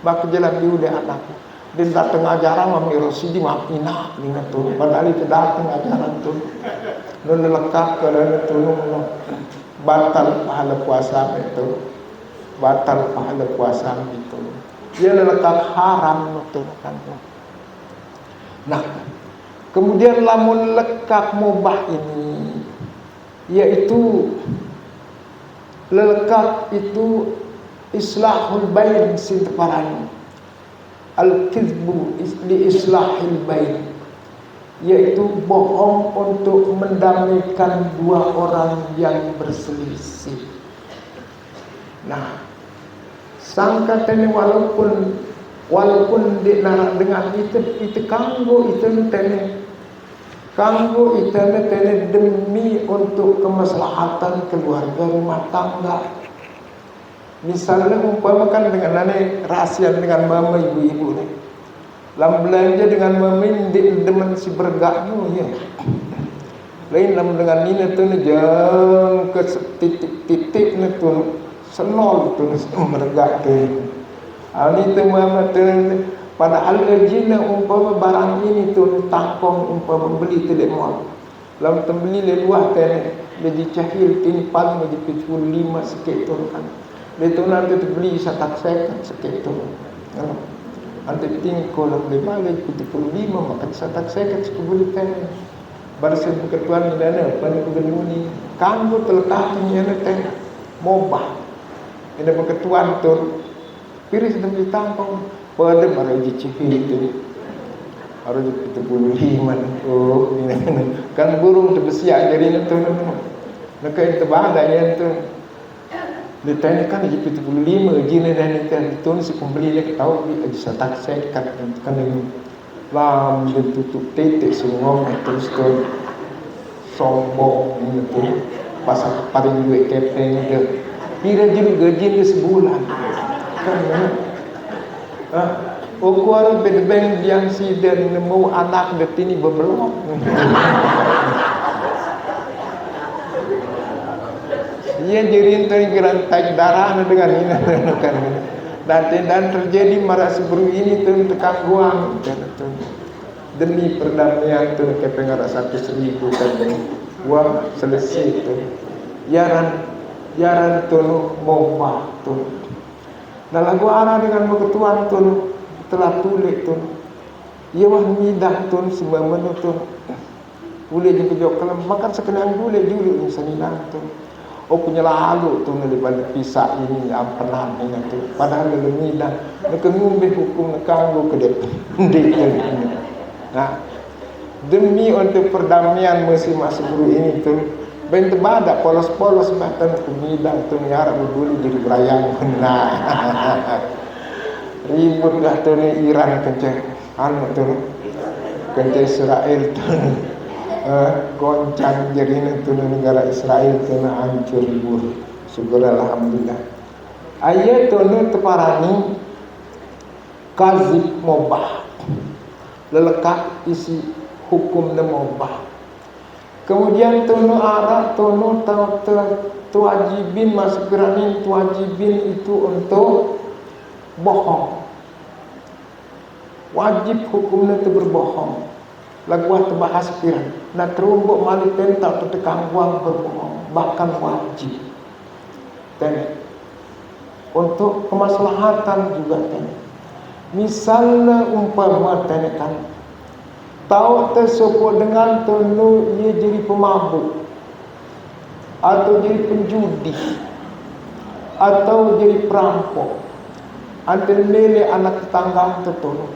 Speaker 1: maka jelah yulik anakku. Dan datang ajaran mami rosidi mapina ningat tono, padahal itu datang ajaran tono. Non lelekak kerana tono batal pahala puasa itu. Batal pahala puasa itu. Dia lelekak haram itu kan. Nah, kemudian lamun lekak mubah ini, yaitu lelekak itu islahul bain sinteparan, al-kizbu li islahil bain, yaitu bohong untuk mendamaikan dua orang yang berselisih. Nah, sangka tene walaupun dengan itu kanggo itu tene demi untuk kemaslahatan keluarga rumah tangga. Misalnya umpamakan dengan nane rahasia dengan mama ibu-ibu nih, lam belanja dengan mama ini demen si bergaknya ya. Lain lam dengan ini tuh jang ke titik-titik nih tuh senol tuh mergak tuh. Ini tuh mama tuh pada alergina umpama barang ini tuh tangkong umpama beli tuh di mall. Lam tembeli leluah teh jadi cahil ini paling jadi 75 sikit tuh kan. Dia tuh nanti tu beli satak sekat sikit tuh. Nanti tingkol lam balik 75 maka satak sekat sekebuli teh. Barusan ketuan dana pada kebeli kanggo telekakinya teh mobah. Ini ketuan tuh piris dan ditangkong pada maraji cihil itu harus kita puluh himan. Oh ini kan burung terbesiak jadi itu nak itu badanya itu ditanya kan jadi 75 jina dan itu si pembeli dia tahu dia satak sekat kan ini lam tutup titik semua terus tu sombong itu pasal paling duit kepeng dia kira jadi gaji dia sebulan kan ukuran bedbeng yang si dan nemu anak detini berbelok. Ia jadi teringiran taik darah dengan ini kan. Dan terjadi marah sebelum ini tu tekangguang demi perdamaian tu kepeng rasa 1.000 kan. Wah selesai tu. Yaran tu mobah tu. Nah lagu arah dengan ketuan tu telah tulis tu. Ia wah midah tu semua menu tu. Boleh juga jawab kalau makan sekenang boleh juga misalnya tu. Oh punya lalu tu daripada pisah ini yang pernah dengan tu. Padahal lebih midah. Nak ngumbe hukum nak kanggo ke dia. Nah demi untuk perdamaian masing-masing guru ini tu. Bentuk badak polos-polos matan kumidang tu nyarap dulu jadi berayang. Nah, ribut dah tu Iran kencang, tu kencang Israel tu, goncang jadi tu negara Israel tu hancur lebur. Syukur alhamdulillah. Ayat tu teparani kazib mubah, lelekat isi hukum mubah. Kemudian tono arah tono tuwajibin masuk piramin tuwajibin itu untuk bohong. Wajib hukumnya itu berbohong. Laguah terbahas piran. Nak terumbuk malik pentak tu tekangguang berbohong. Bahkan wajib. Dan untuk kemaslahatan juga kan. Misalnya umpama kan tahu tersebut dengan tonu ia jadi pemabuk atau jadi penjudi atau jadi perampok antara lele anak tetangga tertolong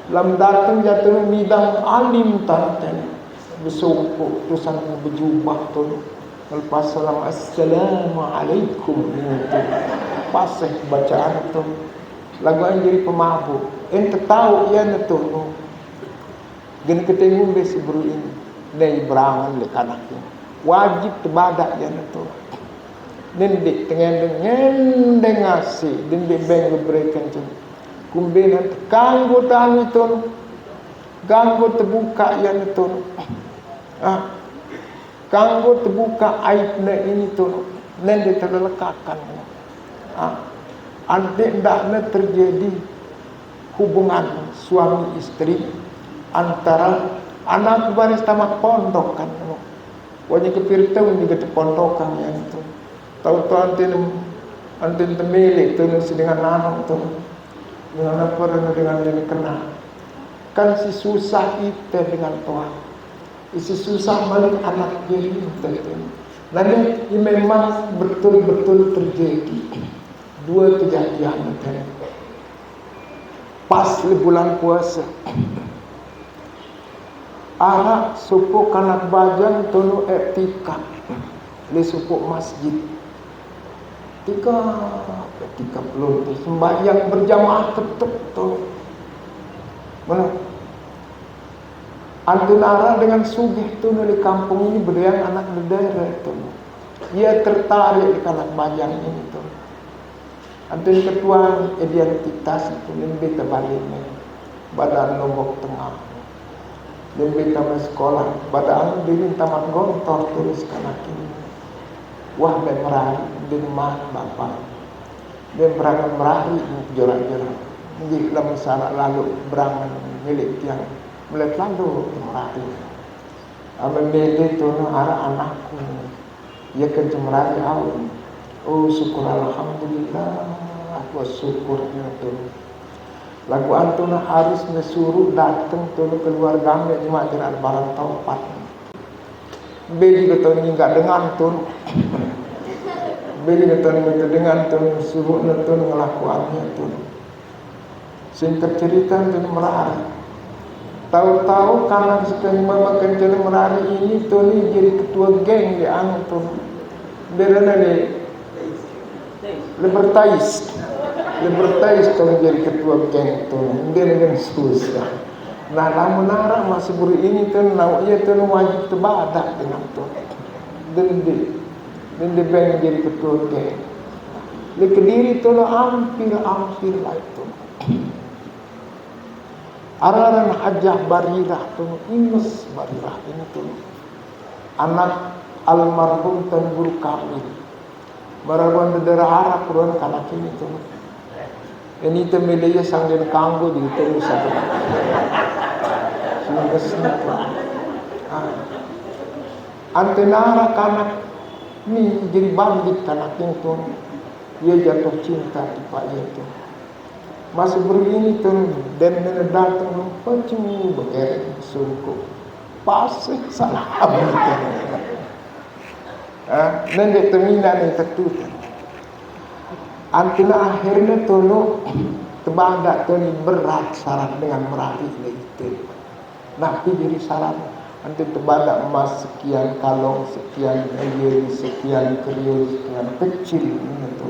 Speaker 1: lam datang jatuh bidang alim tanten bersukuk tusan berjubah tolong lepas salam assalamualaikum itu pasih bacaan tu lagu yang jadi pemabuk ente tahu ia netolong gen ketemu besi buru ini dari berangan le kanaknya wajib terbadak yang itu
Speaker 2: Nindik dengan ngasih, nindik beng berikan tu. Kumbinan ganggu tahu itu, ganggu terbuka yang itu. Ganggu terbuka aibnya ini tu, nindik terlekatkan. Adik ndaknya terjadi hubungan suami istri antara anak baris tamat pondok kan. Wajib kepirtau juga pondokan yang itu. Tahu antin temilik tu dengan anak tu, dengan apa dengan yang kena. Kan si susah itu dengan Tuhan. Si susah balik anak jadi itu. Lalu ini memang betul-betul terjadi. Dua kejadian itu. Pas bulan puasa. Arak suku kanak bajan tunu etika li suku masjid. Ketika belum sembahyang berjamaah tetap tu. Mana? Antunara dengan sugih tu di kampung ini berdaya anak nedara tu. Ia tertarik di kanak bajan ini tu. Antun ketua identitas itu lebih terbaliknya badan Lombok Tengah lebih tamat sekolah badan diri tamat gontor terus kanak ini wah merari di rumah bapak dia berangan merari jorak-jorak menjadi dalam salah lalu berangan milik yang melihat lalu merari memilih tu arah anakku ia kerja merari awal. Oh syukur alhamdulillah aku syukurnya tu. Lagu antuna harus mesuruh datang tu keluarga me cuma jalan barang taupat. Beli betul ni enggak dengan tu. Beli betul ni dengan tu suruh tu ngelakuannya tu. Singkat cerita tu merari. Tahu-tahu karena sekarang mama kencana merari ini tu ni jadi ketua geng di anu tu. Berana ni Libertais tu menjadi ketua geng tu, dia dengan susah. Nah, lamun nara masih beri ini tu, nak ia tu wajib terbadak dengan tu. Dan dia menjadi ketua geng. Di Kediri tu hampir lah itu. Araran Hajah Barirah tu, Inus Barirah ini tu, anak almarhum Tan Guru Kamil. Marawan dedera Arab ruan kanak ini tu. Ini tu milihnya sanggin kanggo di itu satu. Sehingga tu. Antenara kanak ni jadi bandit kanak itu. Ia jatuh cinta di pak itu. Masih begini tu dan datang pacu bergerak sungguh. Pasih salah abang. Nendek terminal ni tertutup. Antuna akhirnya tolong terbadak tu ni berat syarat dengan meraih itu. Nabi jadi syarat antun terbadak emas sekian kalong, sekian air, sekian kriul, sekian kecil ini tu.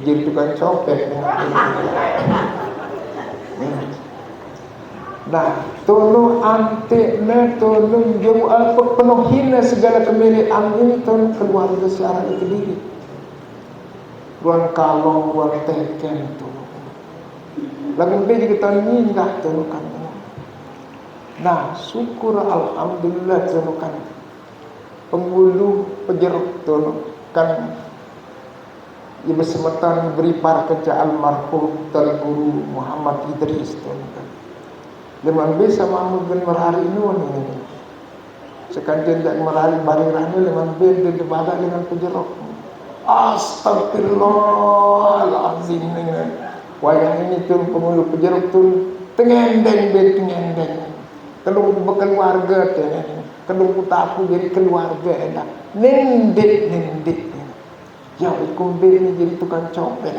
Speaker 2: Jadi tukang copet dengan nah, tolong anteknya, tolong jauh apa penuhina segala kemilikan ini tolong keluarga secara Kediri. Ruang kalong, ruang teken tolong. Lagu dia juga tahun ini enggak tolong kan. Nah, syukur alhamdulillah tolong kan. Penghulu pejeruk tolong kan. Ia bersematan beri para kerja almarhum Tan Guru Muhammad Idris tolong kan. Leman bisa mahu ben merari nun ini. Sekanjeng dak merari barirah ni leman ben di badak dengan pejerok. Astagfirullahalazim dengan wayang ini tu pengulu pejerok tu tengendeng ben tengendeng. Kalau berkeluarga tu kalau aku jadi keluarga enak. Nendek. Ya ikum ben ni jadi tukang copet.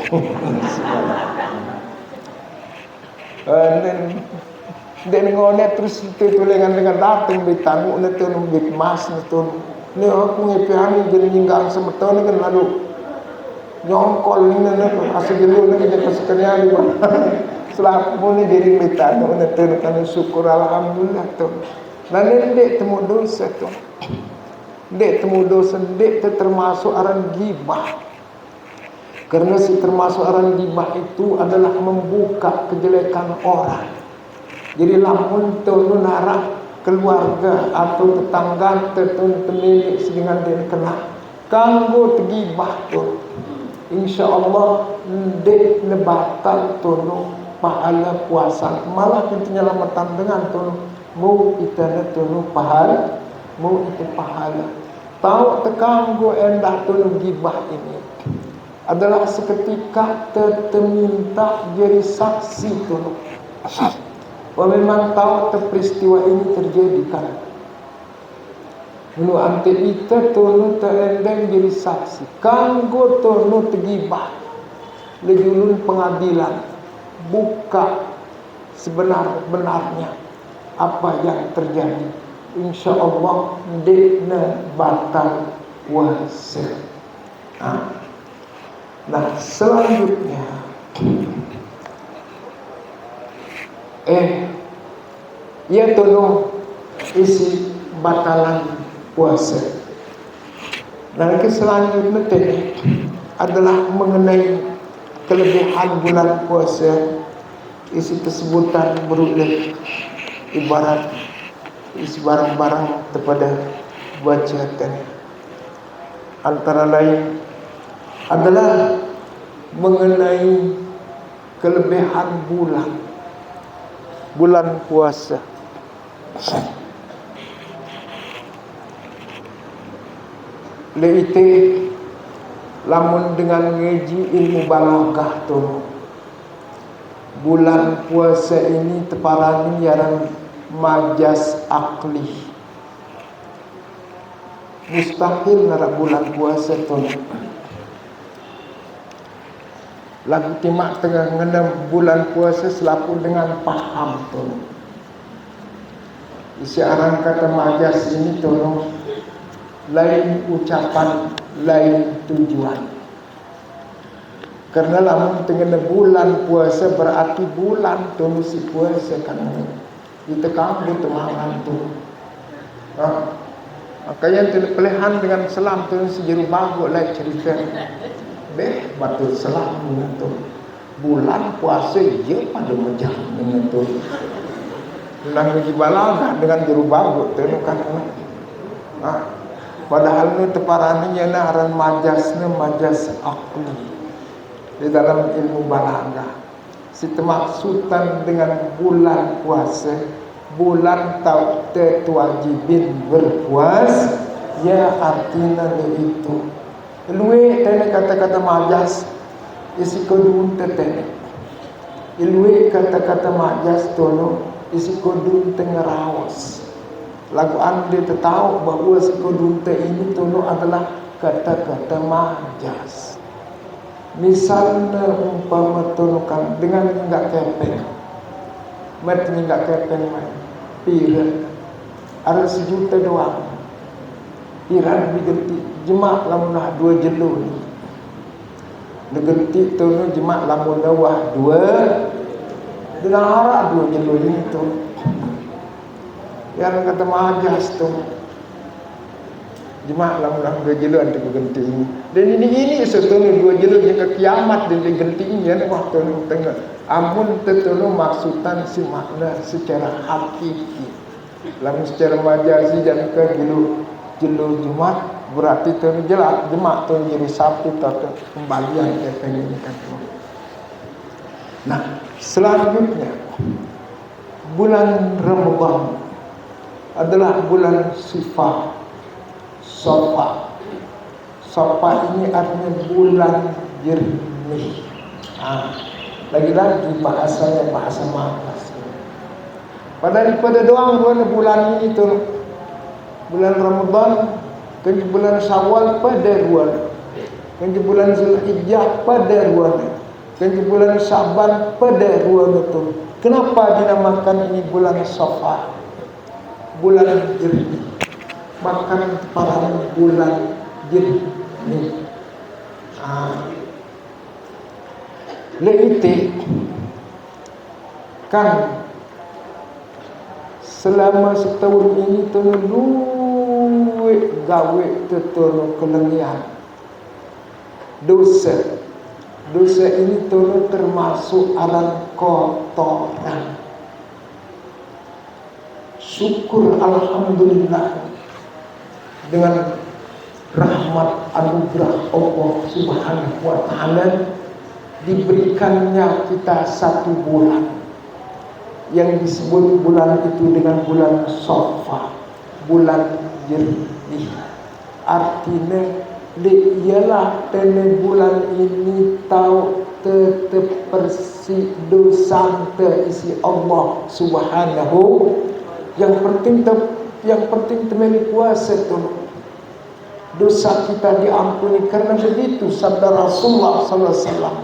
Speaker 2: Dan ngonet terus itu dengan datang ditanggung itu nombit mas itu ni aku ngepiani jadi ninggang semeton kan lalu nyongkol ni asal dulu ni jadi kesekenya di mana selaku ni jadi ditanggung itu kan syukur alhamdulillah tu lalu dek temu dosa tu
Speaker 1: Dek temu dosa, dek termasuk orang gibah. Karena si termasuk orang gibah itu adalah membuka kejelekan orang. Jadi lamun tunu narah keluarga atau tetangga tertun temilik sedingan dia kena kanggo tegibah tu, insya-Allah dek nebatal tunu pahala puasa, malah kita nyelamatan dengan tunu mau kita tunu pahala, mau itu pahala. Tahu tekanggo endah tunu gibah ini adalah seketika terminta jadi saksi tunu. Memang tahu peristiwa ini terjadi kan. Nu ante kita tunu terendeng jadi saksi. Kanggo tunu tegibah. Lejulun pengadilan buka sebenar-benarnya apa yang terjadi. InsyaAllah dekna batal puasa. Nah selanjutnya ia tolong isi batalan puasa. Nah selanjutnya adalah mengenai kelebihan bulan puasa. Isi tersebutkan berulang ibarat isi barang-barang kepada bacaan. Antara lain adalah mengenai kelebihan bulan puasa. Leite lamun dengan ngaji ilmu balaghah tu, bulan puasa ini teparani yang majas akli. Mustahil nara bulan puasa tu lagi timak tengah ngenam bulan puasa selaku dengan paham tu. Isi arang kata majas ini tu lain ucapan, lain tujuan. Karena lamun tengah bulan puasa berarti bulan tu si puasa kan. Kita kamu temangan tu. Makanya pilihan dengan selam tu sejeru bagus lah cerita. Batul selam tu. Bulan puasa je pada macam dengan tu. Nang balaghah dengan jeru bagus tu kan. Padahal ni teparaninya na aran majas akli di dalam ilmu balaghah. Si termaksudan dengan bulan puasa, bulan terwajibin berpuasa, ya artinya itu. Ilwe tene kata-kata majas isi kodun tetene. Ilwe kata-kata majas tono isi kodun tengerawas. Lagu anda tahu bahawa si kodun ini tono adalah kata-kata majas. Misalnya umpama tonokan dengan enggak kepeng, mati enggak kepeng pira, ada sejuta doang. Pira diganti jemak lamunah 2 jelo ni. Diganti tono jemak lamunah wah 2 dinara 2 jelo ini tu. Yang kata majas tu jemak lamunah 2 jelo anti diganti ini. Dan ini setengah 2 jelo jika kiamat dan digantinya waktu tengah. Amun tertolong maksudan si makna secara hakiki. Lamun secara majazi dan ke jelo Jumat berarti tu jelas jemak tu jadi Sabtu atau kembalian ke penyidikan. Nah, selanjutnya bulan Ramadan adalah bulan Sifar. Sofa ini artinya bulan jernih. Lagi-lagi bahasanya bahasa matas. Pada doang bulan ini tu bulan Ramadan, kan bulan Syawal pada ruan, kan bulan Zulhijjah pada ruan, kan bulan Syaban pada ruan itu. Kenapa dinamakan ini bulan Safar? Bulan jernih. Bahkan para bulan jernih. Leite kan selama setahun ini duit gawe tetolo kelengian. Dosa ini tolo termasuk aran kotoran. Syukur alhamdulillah dengan rahmat anugerah Allah Subhanahu wa taala diberikannya kita 1 bulan yang disebut bulan itu dengan bulan Safar, bulan jernih. Artinya ialah tene bulan ini tahu tetap bersih dosa terisi Allah Subhanahu. Yang penting temani puasa tu dosa kita diampuni, karena begitu sabda Rasulullah sallallahu alaihi wasallam,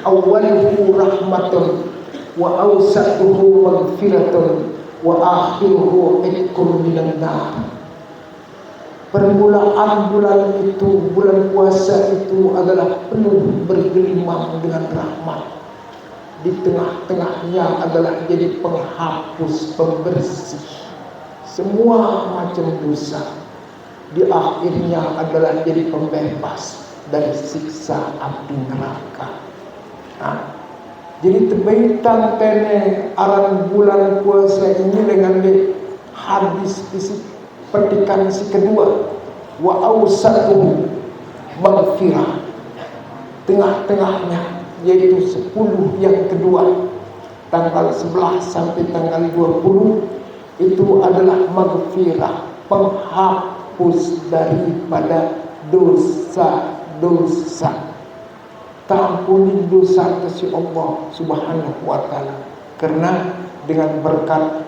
Speaker 1: awwaluhu rahmatun wa awsatuhu maghfiratun wa akhiruhu itqun minan nar. Permulaan bulan itu, bulan puasa itu adalah penuh bergelimang dengan rahmat. Di tengah-tengahnya adalah jadi penghapus, pembersih semua macam dosa. Di akhirnya adalah jadi pembebas dari siksa api neraka. Jadi terbaitan tene aran bulan puasa ini dengan hadis isi petikan si kedua, wa awsatuhu maghfirah, tengah-tengahnya yaitu 10 yang kedua tanggal 11 sampai tanggal 20 itu adalah maghfirah, penghapus daripada dosa-dosa. Tampuni dosa kasih Allah Subhanahu wa taala, karena dengan berkat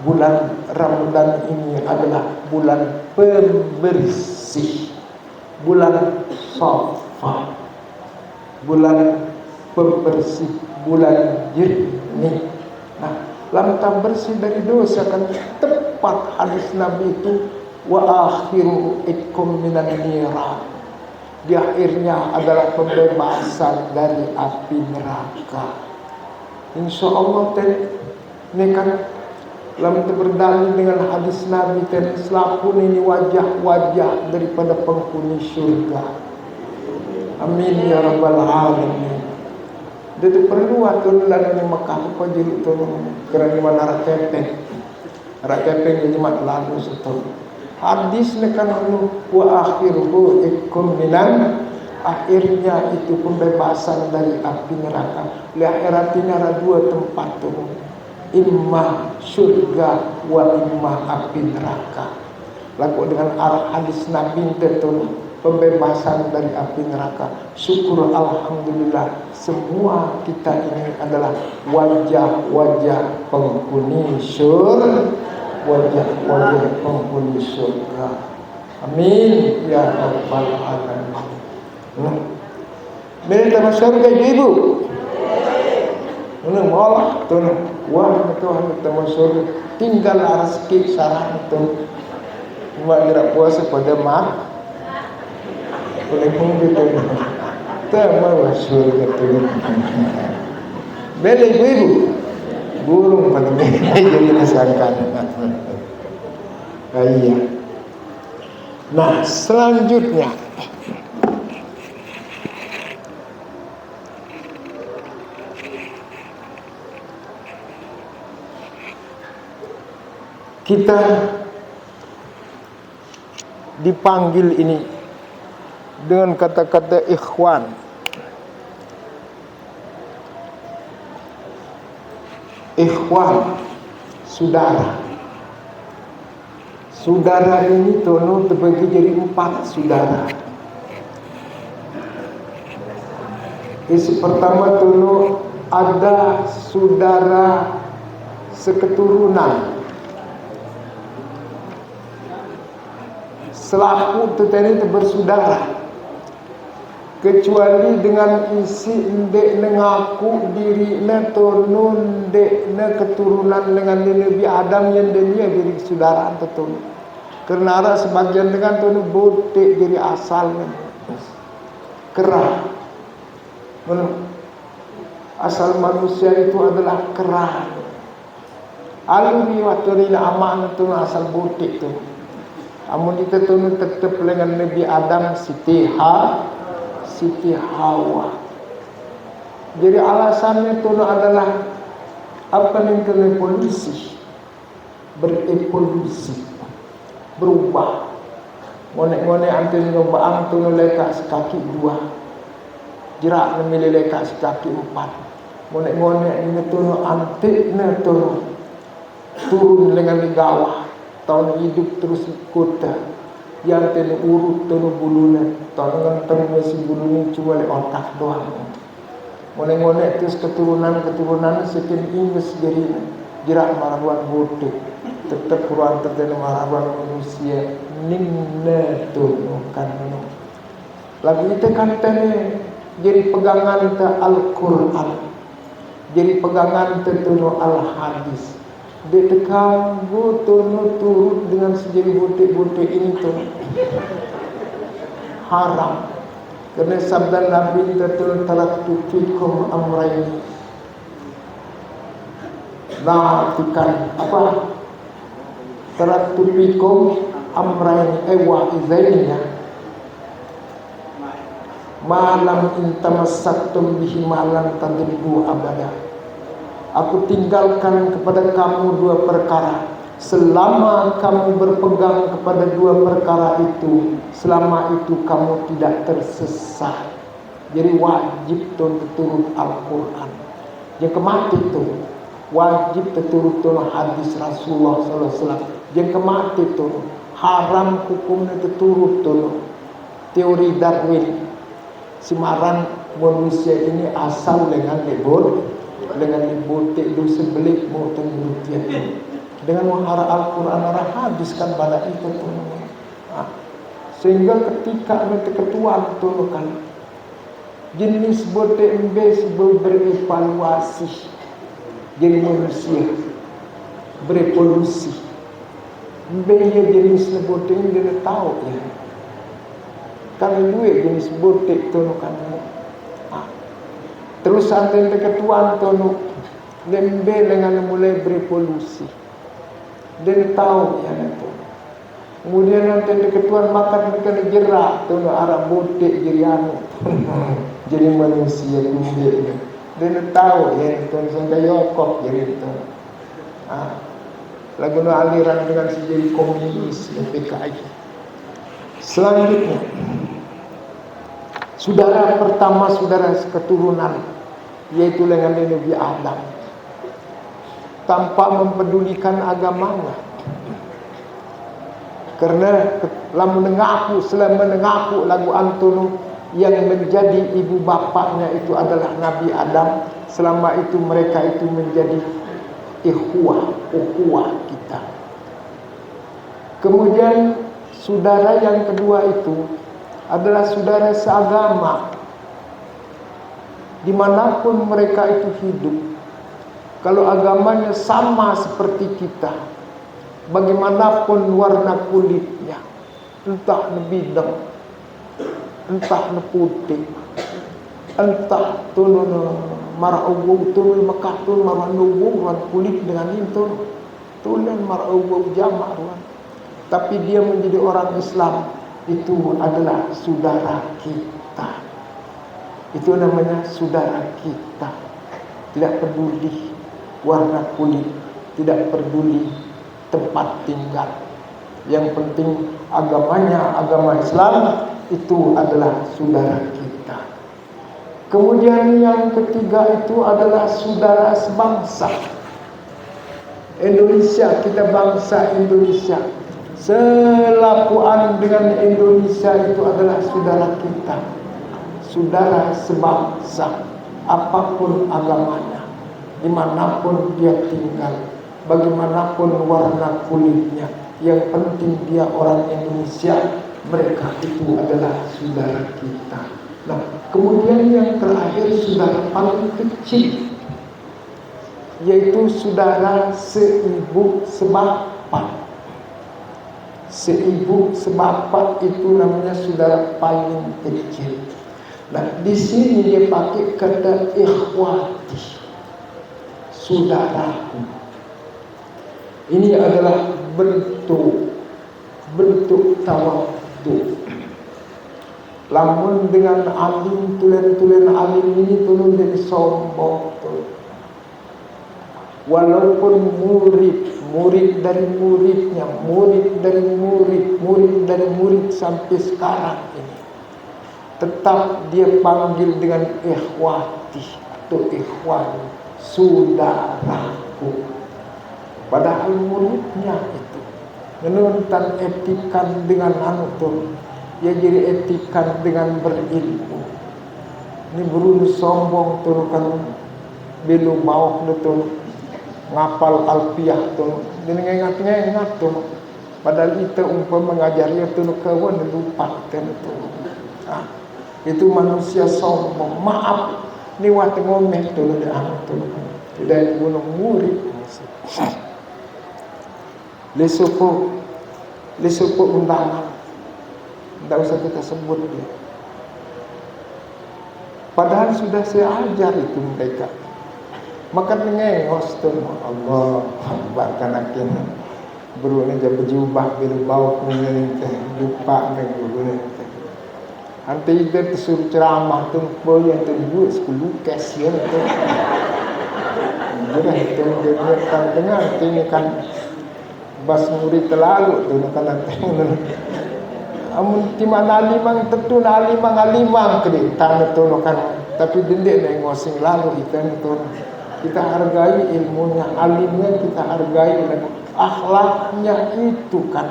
Speaker 1: bulan Ramadan ini adalah bulan pembersih, bulan Safar, bulan pembersih, bulan jernih. Lantas bersih dari dosa, kan tepat hadis Nabi itu, wa akhiru itkum minan niran. Di akhirnya adalah pembebasan dari api neraka. Insya Allah ini kan lalu berdalil dengan hadis Nabi tadi, selapun ini wajah-wajah daripada penghuni surga. Amin ya rabbal alamin. Jadi perlu atau lalu Mekah apa jadi itu kerana mana rakepeng jadi mat lalu setul. Hadis nekan wa akhiruhu ikum minan, akhirnya itu pembebasan dari api neraka. Li akhiratina ada 2 tempat tu, imma surga wa imma api neraka. Laku dengan arah hadis Nabi tentu pembebasan dari api neraka. Syukur alhamdulillah, semua kita ini adalah wajah-wajah penghuni surga, wajah-wajah penghuni surga. Amin ya rabbal alamin. Minta surga ibu. Mana malah tu, wah Tuhan kita masuk tinggal rezeki sarang itu. Mak gerak puasa pada mak. Boleh pun kita tahu surga tu. Beli ibu, burung pada jadi disangkan. Iya. Nah selanjutnya kita dipanggil ini dengan kata-kata ikhwan. Ikhwan, saudara. Saudara ini tono terbagi jadi 4 saudara. Isi pertama tono ada saudara seketurunan. Selaku tetani bersaudara, kecuali dengan isi ndek nengaku diri ne tonun ndek ne keturunan dengan Nabi Adam yang dia jadi saudara betul. Karena ada sebagian dengan tonun botek jadi asalnya kerah. Asal manusia itu adalah kerah. Alumi waktu ni aman tu asal botek tu. Amun kita tunu tetap dengan Nabi Adam Siti Hawa. Jadi alasannya tunu adalah apa yang kena evolusi, berevolusi, berubah. Ngone-ngone antin nyobaang tunu leka sekaki 2, jerak nemili leka sekaki 4. Ngone-ngone ini tunu antiknya tunu turun dengan digawah. Tahun hidup terus kota yang tenu urut tenu bulunya tahun ngenteng masih bulunya cuma le otak doang. Ngone-ngone terus keturunan sekian ingus jadi jerak marawan bodoh tetap kurang terjadi marawan manusia ninna tunu kan lagu itu kan tene jadi pegangan te Al-Quran, jadi pegangan te tunu Al-Hadis. Detekam tunu turut dengan sejari butik-butik ini tuh haram. Karena sabda Nabi tertulis taraktu fikum amrayn. Natikan apa? Taraktu fikum amrayn wa izainnya. Malam intamassaktum bihi malan tadillu abada. Aku tinggalkan kepada kamu 2 perkara. Selama kamu berpegang kepada 2 perkara itu, selama itu kamu tidak tersesat. Jadi wajib turut Al-Quran. Yang kemati itu wajib turut hadis Rasulullah SAW. Yang kemati itu haram hukumnya turut teori Darwin. Simaran manusia ini asal dengan dibotek dosa belik mau tembutian dengan menghara Al-Quran arah hadis kan pada itu sehingga ketika nanti ketua kan jenis botek embes berevaluasi jadi manusia berevolusi mbenya jenis botek ini dia tahu ya kalau dua jenis botek tu kan terus anten ketuan tonu lembe dengan mulai berevolusi dan tahu ya itu kemudian anten ketuan makan mereka jerak tonu arah botek jerianu jadi manusia lembe dan tahu ya itu sampai yokok jadi itu lagu aliran dengan sejadi komunis PKI. Selanjutnya saudara pertama saudara keturunan yaitu dengan Nabi Adam tanpa mempedulikan agamanya karena selama mengaku lagu antunu yang menjadi ibu bapaknya itu adalah Nabi Adam, selama itu mereka itu menjadi ukhuwah kita. Kemudian saudara yang kedua itu adalah saudara seagama. Dimanapun mereka itu hidup, kalau agamanya sama seperti kita, bagaimanapun warna kulitnya, entah bidang, entah putih, entah tunun maraubu tunun makatun maraubu warna kulit dengan itu tunun maraubu jamak ruan. Tapi dia menjadi orang Islam, itu adalah saudara kita. Itu namanya saudara kita. Tidak peduli warna kulit, tidak peduli tempat tinggal. Yang penting agamanya agama Islam, itu adalah saudara kita. Kemudian yang ketiga itu adalah saudara sebangsa. Indonesia, kita bangsa Indonesia. Selakuan dengan Indonesia itu adalah saudara kita, saudara sebangsa, apapun agamanya, dimanapun dia tinggal, bagaimanapun warna kulitnya, yang penting dia orang Indonesia, mereka itu adalah saudara kita. Nah, kemudian yang terakhir saudara paling kecil, yaitu saudara seibu sebapak. Seibu sebapak itu namanya saudara paling kecil. Nah, di sini dia pakai kata ikhwati, saudaraku. Ini adalah bentuk bentuk tawadhu. Lamun dengan alim tulen alim ini turun dari sombong tuh. Walaupun murid dari muridnya, murid dari murid sampai sekarang ini, tetap dia panggil dengan ikhwati atau ikhwan, saudaraku. Padahal muridnya itu menuntan etikan dengan anutur, dia jadi etikan dengan berilmu. Ini berunu sombong tuh kan belu mau betul ngapal alfiah tuh, dan ingat tuh. Padahal itu umpama mengajarnya tuh kawan lupa kan tuh. Itu manusia sombong. Maaf, ni waktu ngomel tuh tuh. Tidak gunung murid. Lesupo undangan. Tidak usah kita sebut dia. Padahal sudah saya ajar itu mereka. Maka ngengos tuh Allah Akbar kanakin berune ja berjubah bil bau kuning teh lupa neng berune teh. Ante itu suruh ceramah tuh boleh tuh buat 10 kasihan tuh. Jadi itu dia dengar ini kan bas murid terlalu tuh kan teng. Amun ti mana limang tentu alimang kedi tanda tuh kan tapi dendek ngosing lalu itu tuh. Kita hargai ilmunya, alimnya kita hargai, dan akhlaknya itu kan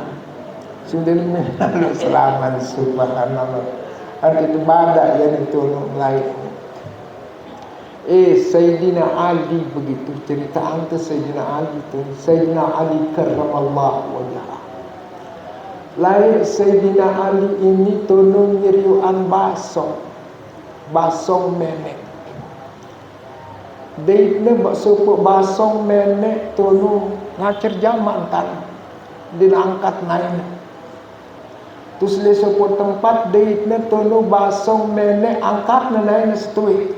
Speaker 1: sudah menaruh selamat subhanallah. Ada itu badak yang ditolong lain. Sayyidina Ali begitu cerita ante Sayyidina Ali itu. Sayyidina Ali karramallahu wajhah. Lain Sayyidina Ali ini tolong nyeriuan basong menek. Deitne bakso basong menek tolong ngacer jaman tan dilangkat naik. Terus le sopo tempat deitne tolong basong menek angkat naik setui.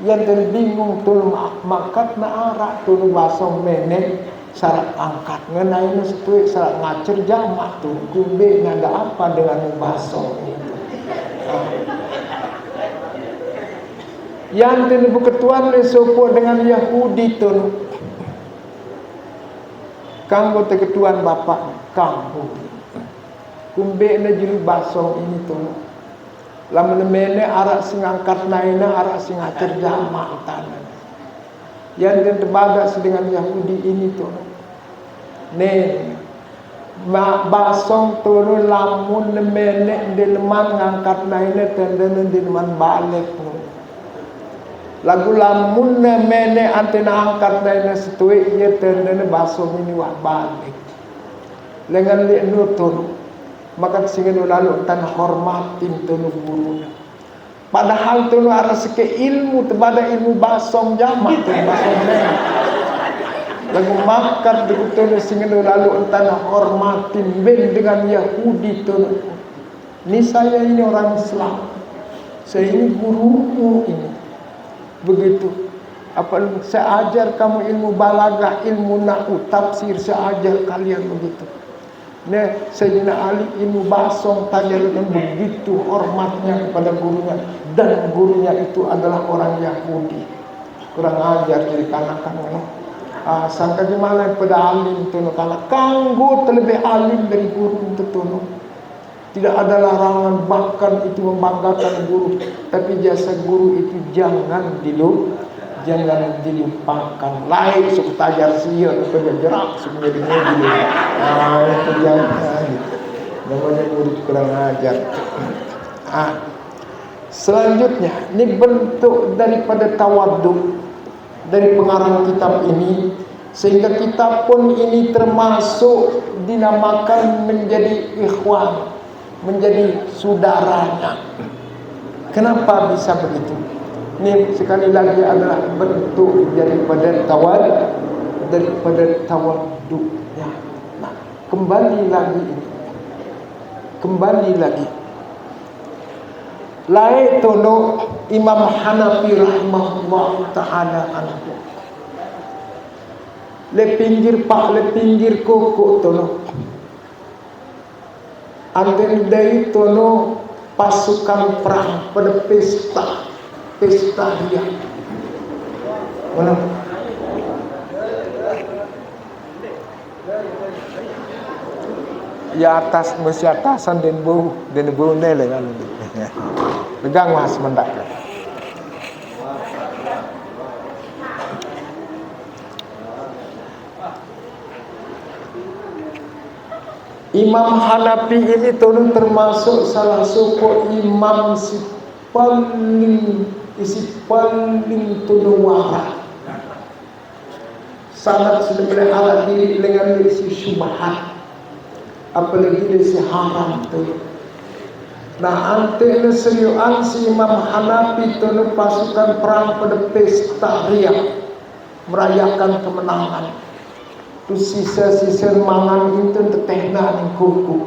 Speaker 1: Yang terbingung tolong makat na arak tolong basong menek syarat angkat ngenai setui syarat ngacer jaman tuh kumbe ada apa dengan basong itu. Yang tenu ketuan le sopo dengan Yahudi tu kanggo te ketuan bapak kanggo kumbe na juru basong ini tu lamun mene arak sing angkat naina arak sing acer jamak tanan yang den tebaga dengan Yahudi ini tu ne basong turun lamun mene dilman ngangkat naina tenden dilman balik tu lagu lamun mene antena angkat naina setui ia tendene baso ini wah balik lengan li nutun maka singen lalu tan hormatin tunu guru padahal tunu aras ke ilmu tebada ilmu basong jamak tu basong mene lagu makat tunu singen lalu tan hormatin ben dengan Yahudi tunu ni saya ini orang Islam saya ini gurumu ini begitu apa saya ajar kamu ilmu balaghah ilmu nahwu tafsir saya ajar kalian begitu. Nah Sayyidina Ali ilmu basong tanya dengan begitu hormatnya kepada gurunya dan gurunya itu adalah orang Yahudi kurang ajar jadi kanak-kanak sangka gimana pada alim tu kalau kanggo terlebih alim dari guru itu tu tidak ada larangan bahkan itu membanggakan guru tapi jasa guru itu jangan dilupakan lain suku tajar sia kepada jerak sebenarnya dulu itu jangan namanya murid kurang ajar. Selanjutnya ini bentuk daripada tawadhu dari pengarang kitab ini sehingga kitab pun ini termasuk dinamakan menjadi ikhwan menjadi saudaranya. Kenapa bisa begitu? Ini sekali lagi adalah bentuk daripada tawaddunya. Nah, kembali lagi. Lai tono Imam Hanafi rahimahullah taala anhu. Le pinggir koko tono. Anten dari tono pasukan perang pada pesta dia. Mana? Ya atas mesti atasan dan bau nele kan. Pegang mas mendak. Imam Hanafi ini termasuk salah satu imam si paling wara. Sangat sudah boleh alat diri dengan si syubhat. Apalagi dia si haram tu. Nah, ante seriuan si Imam Hanafi tu pasukan perang pada pesta ria merayakan kemenangan. Tu sisa-sisa mangan itu tetehna ning kuku.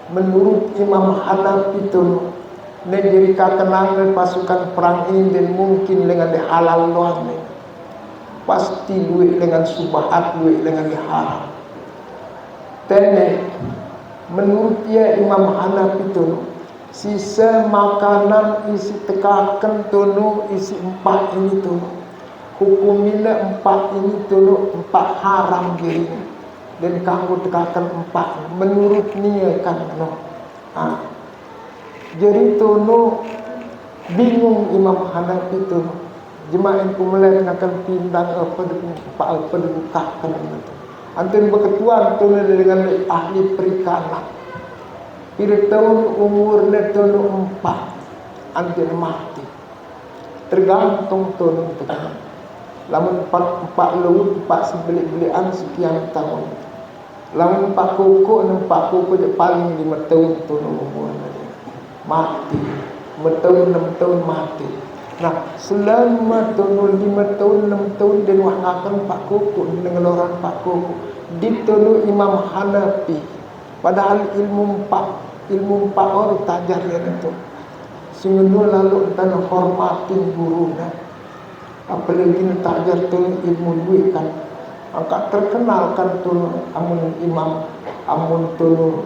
Speaker 1: Menurut Imam Hanafi tu negeri kakenang pasukan perang ini dan mungkin dengan halal luar ni. Pasti duit dengan subhat, duit dengan haram. Tene menurut dia Imam Hanafi tu sisa makanan isi tekakan tunu isi empat ini tu hukumnya empat ini tu empat haram gini dan kamu tekakan empat menurut dia kan no. Jadi tunu bingung Imam Hanafi tu jemaah kumulai akan pindang apa dibukahkan itu. Anten berketuan tu dengan ahli perikanan. Pada tahun umurnya tahun 4 anten mati. Tergantung tahun itu. Lamun 4 laut 4 sebelik-belian sekian tahun. Lamun 4 kuku je paling 5 tahun tahun umurnya. Mati. 5 tahun 6 tahun mati. Nah, selama tahun 5 tahun 6 tahun dia wahnakan 4 kuku dengan orang 4 kuku ditolong Imam Hanafi padahal ilmu 4 orang tajar dia itu sungguh lalu dan hormatin gurunya apalagi tajar tu ilmu duit kan angkat terkenal kan tu amun Imam amun tu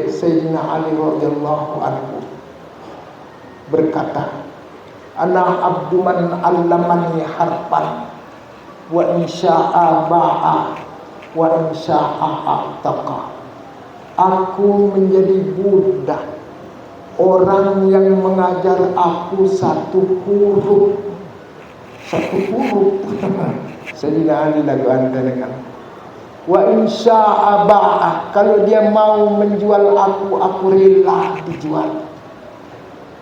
Speaker 1: Sayyidina Ali radhiyallahu anhu berkata ana abdu man allamani harfan wa insya'a ba'a wa insya'a a'taqa. Aku menjadi budak orang yang mengajar aku satu huruf Sayyidina Ali lagu anda dengan wa insya'a ba'a kalau dia mau menjual aku rela dijual.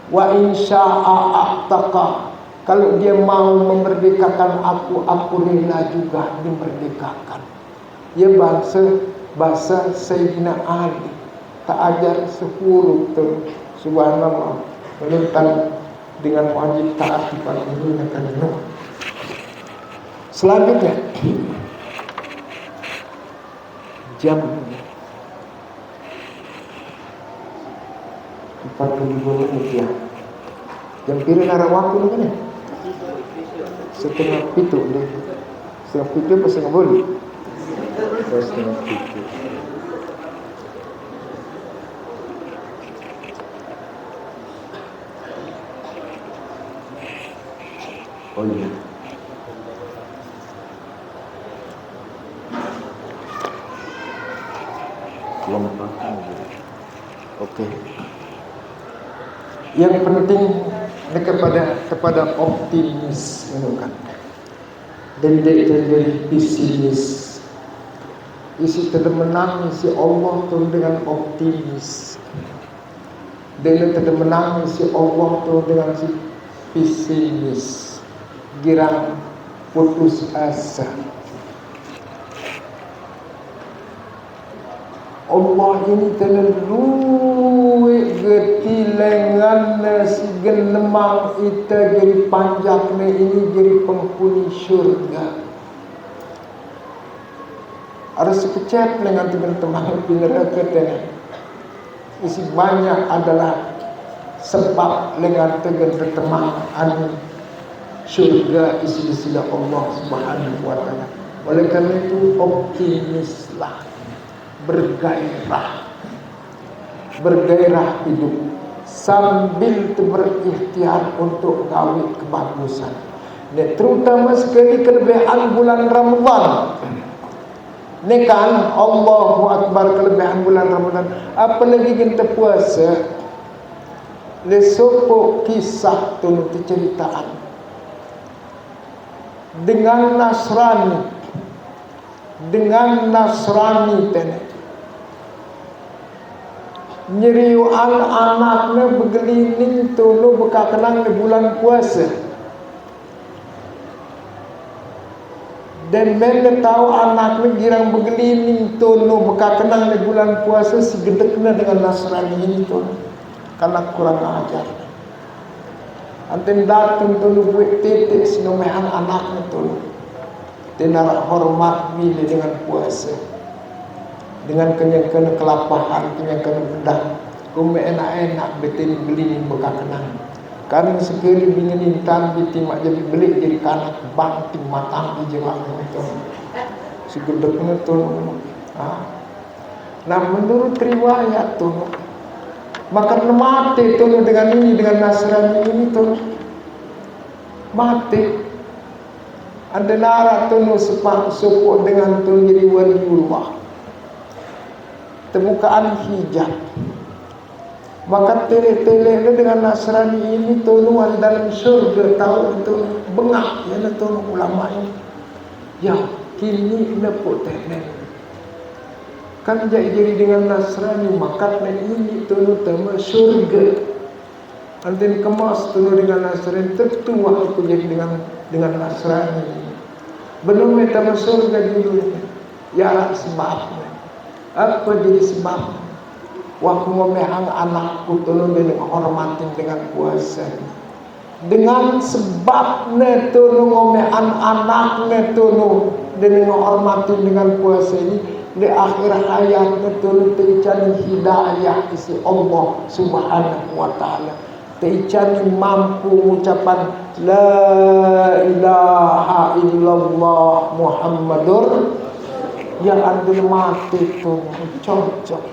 Speaker 1: Wa insya'a a'taqa kalau dia mau memerdekakan aku rela juga dimerdekakan. Ya bahasa Sayyidina Ali tak ajar 10 tu subhanallah menentang dengan wajib taat kepada gurunya kan. Selanjutnya jam 42 menit ya. Jam pira nara waktu ni kan? Setengah pitu deh. Setengah pitu apa setengah boleh? Setengah pitu. Oh iya. Kelompok. Oke. Yang penting kepada optimis kan. Dan dari pesimis. Isi tidak menang si Allah tu dengan optimis. Dan tidak menang si Allah tu dengan si pesimis. Girang putus asa. Allah ini terlalu getilengan si genemang ita jadi panjaknya ini jadi penghuni syurga. Harus sekecap dengan teman-teman pindah ke isi banyak adalah sebab dengan teman anu syurga isi sila Allah Subhanahu wa taala. Oleh karena itu optimislah, bergairah. bergairah hidup sambil berikhtiar untuk gawe kebagusan. Dan terutama sekali kelebihan bulan Ramadan. Ini kan Allahu Akbar, kelebihan bulan Ramadan. Apalagi kita puasa, lesopok kisah tu ceritaan dengan Nasrani tenek nyeriuan anaknya bergelining tulu berkakenang di bulan puasa. Dan mana tahu anaknya girang bergelining tulu berkakenang di bulan puasa si gedeknya dengan Nasrani ini tulu karena kurang ajar. Anten datang tulu buat titik sinomehan anaknya tulu tenar hormat bila dengan puasa, dengan kenyang-kenyang kelapahan, kenyang-kenyang bedah, kume enak-enak betin beli bekakenang. Kami sekali bingin intan bitimak jadi beli jadi kanak banting matang di jelang itu. Segedeknya tu. Nah menurut riwayat tu, makan mati tu dengan ini dengan Nasrani ini tu mati. Ada nara tu sepak support dengan tu jadi waliullah. Temukaan hijab. Maka tele-tele dengan Nasrani ini tolong dalam surga tahu itu bengak ya tolong ulama ini. Ya kini nepuk tele. Kan jadi dengan Nasrani maka ini tolong tema surga. Antin kemas tolong dengan Nasrani tertua aku jadi dengan Nasrani. Belum tema surga dulu. Ya sebabnya. Apa jadi sebab? Waktu memehang anakku tolong dengan hormatin dengan puasa. Dengan sebabnya tolong memehan anaknya tolong dengan hormatin dengan puasa ini di akhir hayatnya tolong terjadi hidayah isi Allah Subhanahu wa taala. Terjadi mampu ucapan la ilaha illallah Muhammadur yang andil mati tu cocok.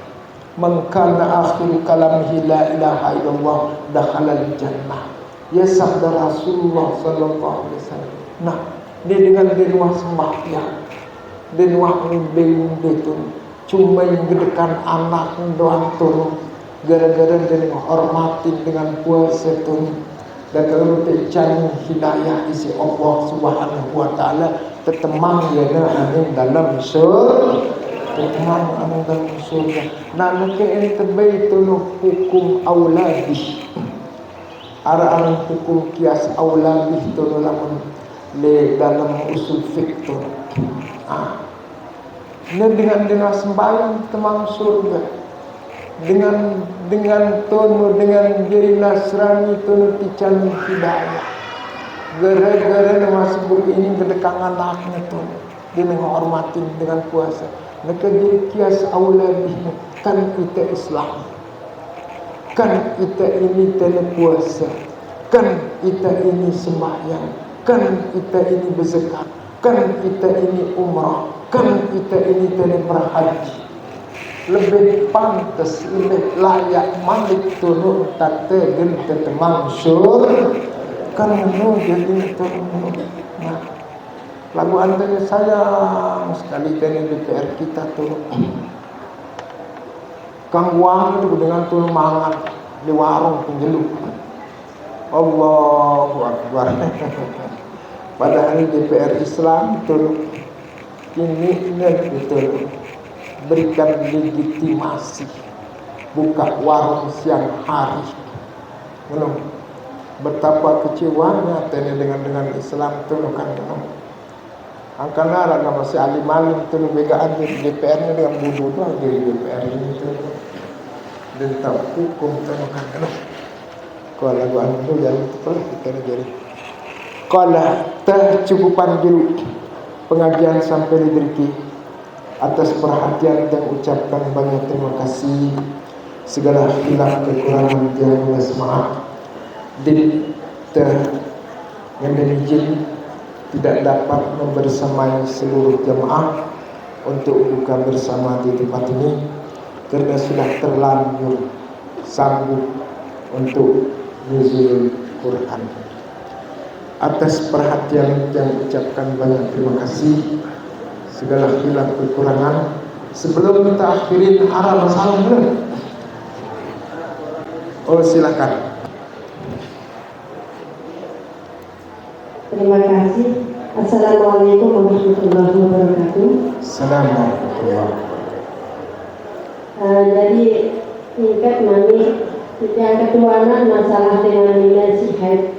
Speaker 1: Mengkana akhir kalamihi la ilaha illallah dakhalal jannah. Ya sabda Rasulullah sallallahu alaihi wasallam. Nah, dia dengan denwah sembahyang, denwah ngumbe tu, cuma yang gedekan anak doang turun, gara-gara dia menghormati dengan puasa tu, dan kalau terjadi hidayah isi Allah Subhanahu wa taala, tetemang dia dalam surga. Tuhan dalam surga. Nah, nak yang terbaik tu hukum auladi. Arang hukum kias auladi tu dalam usul fiqh tu. Ini dengan sembahyang temang surga. Dengan tono dengan diri Nasrani tono tican hidayah. Gara-gara masuk ini kedekangan anaknya tu. Dia menghormatin dengan puasa. Maka jadi kias auladi kan kita Islam, kan kita ini tele puasa, kan kita ini sembahyang, kan kita ini berzakat, kan kita ini umrah, kan kita ini tele berhaji. Lebih pantas, lebih layak malik turun tata genta temang syur kan jadi turun. Nah, lagu antara sayang sekali dengan DPR kita tu. Kang Wang itu dengan tu mangan di warung penjeluk. Allahu Akbar. Padahal DPR Islam tu ini betul berikan legitimasi buka warung siang hari. Belum betapa kecewanya dengan Islam tu kan. Angkana ada masih alim-alim tu begaan di DPR-nya dengan bodoh tu di DPR ini tu. Dan tahu hukum tu kan. Kalau lagu anu jadi betul kita jadi. Kalau tercukupan dulu pengajian sampai diberi atas perhatian dan ucapkan banyak terima kasih. Segala khilaf kekurangan yang maaf. Dan yang izin tidak dapat membersamai seluruh jemaah untuk buka bersama di tempat ini
Speaker 2: karena sudah terlanjur sanggup untuk nuzul Quran. Atas perhatian yang ucapkan banyak terima kasih. Segala hilaf kekurangan. Sebelum kita akhirin, ada masalah belum? Oh, silakan.
Speaker 3: Terima kasih. Assalamualaikum warahmatullahi wabarakatuh.
Speaker 2: Assalamualaikum.
Speaker 3: Jadi tingkat mami yang ketuanan masalah dengan dimensi haid.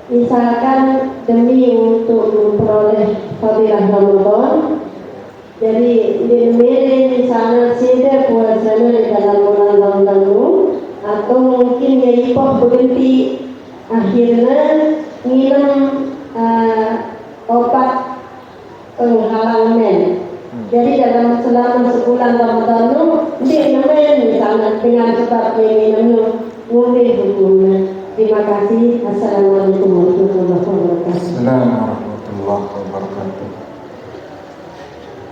Speaker 3: Misalkan demi untuk memperoleh fadilah Ramadan, jadi di sana sudah puasanya di dalam bulan Ramadan, atau mungkin ya berhenti akhirnya minum obat penghalang men. Jadi selama sebulan Ramadan dia men misalnya dengan sebab minumnya ngombe hukumnya. Terima kasih. Assalamualaikum warahmatullahi wabarakatuh.
Speaker 2: Assalamualaikum warahmatullahi wabarakatuh.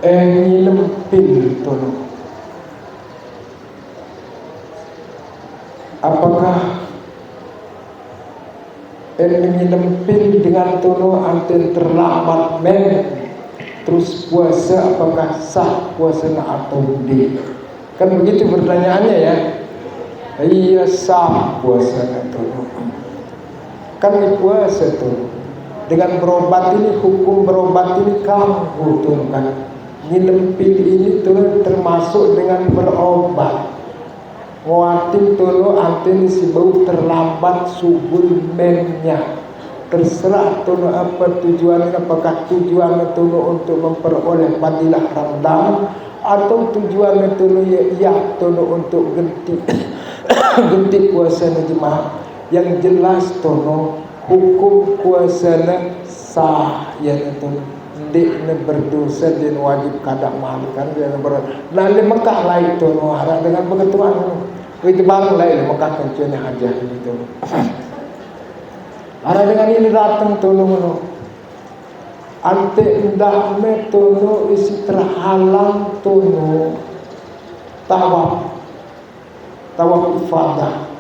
Speaker 2: Ngilam pil tolong. Apakah ngilam pil dengan tolong anten terlambat men terus puasa, apakah sah puasanya atau tidak? Kan begitu pertanyaannya ya. Iya, sah puasanya tolong. Kan puasa tuh dengan berobat ini, hukum berobat ini kamu tuh kan. Ngilam pil ini tuh termasuk dengan berobat. Nguatin tuh anten si bau terlambat subul mennya. Terserah tuh apa tujuannya, apakah tujuannya tuh untuk memperoleh fadilah Ramadan atau tujuannya tuh ya tuh untuk ganti puasa jemaah. Yang jelas tuh hukum puasa sah ya tuh ndekne berdosa dan wajib kada makan dan lalu Mekah lain tuh harap dengan begituan itu bang lain Mekah kencana aja gitu. Ada dengan ini datang tolong ante indah me tolong isi terhalang tolong tawaf ifadah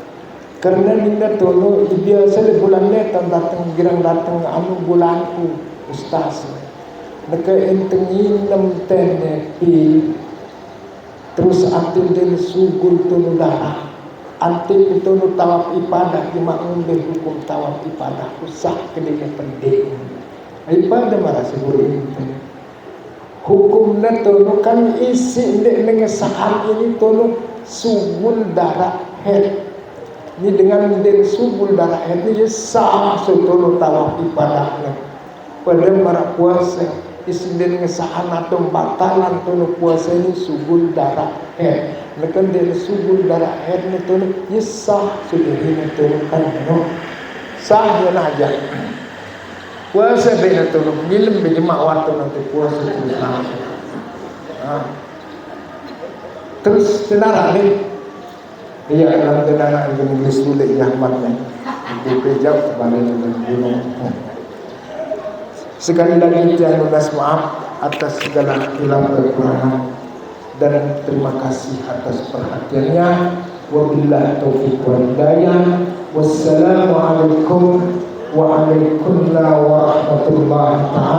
Speaker 2: karena ninda tolong biasa di bulan netan datang girang datang anu bulanku ustaz naka entengin nam tene pi terus ante den sugul tolong darah ante kutono tawaf ibadah di makmum hukum tawaf ibadah usah kedenya penting ibadah marah sebut itu hukumnya tono kan isi ndek nengesahan ini tono subul darah head ini dengan den subul darah head ini sah setono tawaf ibadahnya pada marah puasa isi den nengesahan atau batalan tono puasa ini subul darah head lekan dari subul darah head itu sah sudah ini turunkan sah ya aja puasa bina turun milim berjemaah waktu nanti puasa terus terus tenara nih iya dalam tenara yang Inggris sulit Yahmatnya DP jauh kembali dengan gunung. Sekali lagi saya lunas maaf atas segala hilang kekurangan dan terima kasih atas perhatiannya. Wabillahi taufiq wal hidayah. Wassalamualaikum warahmatullahi wabarakatuh.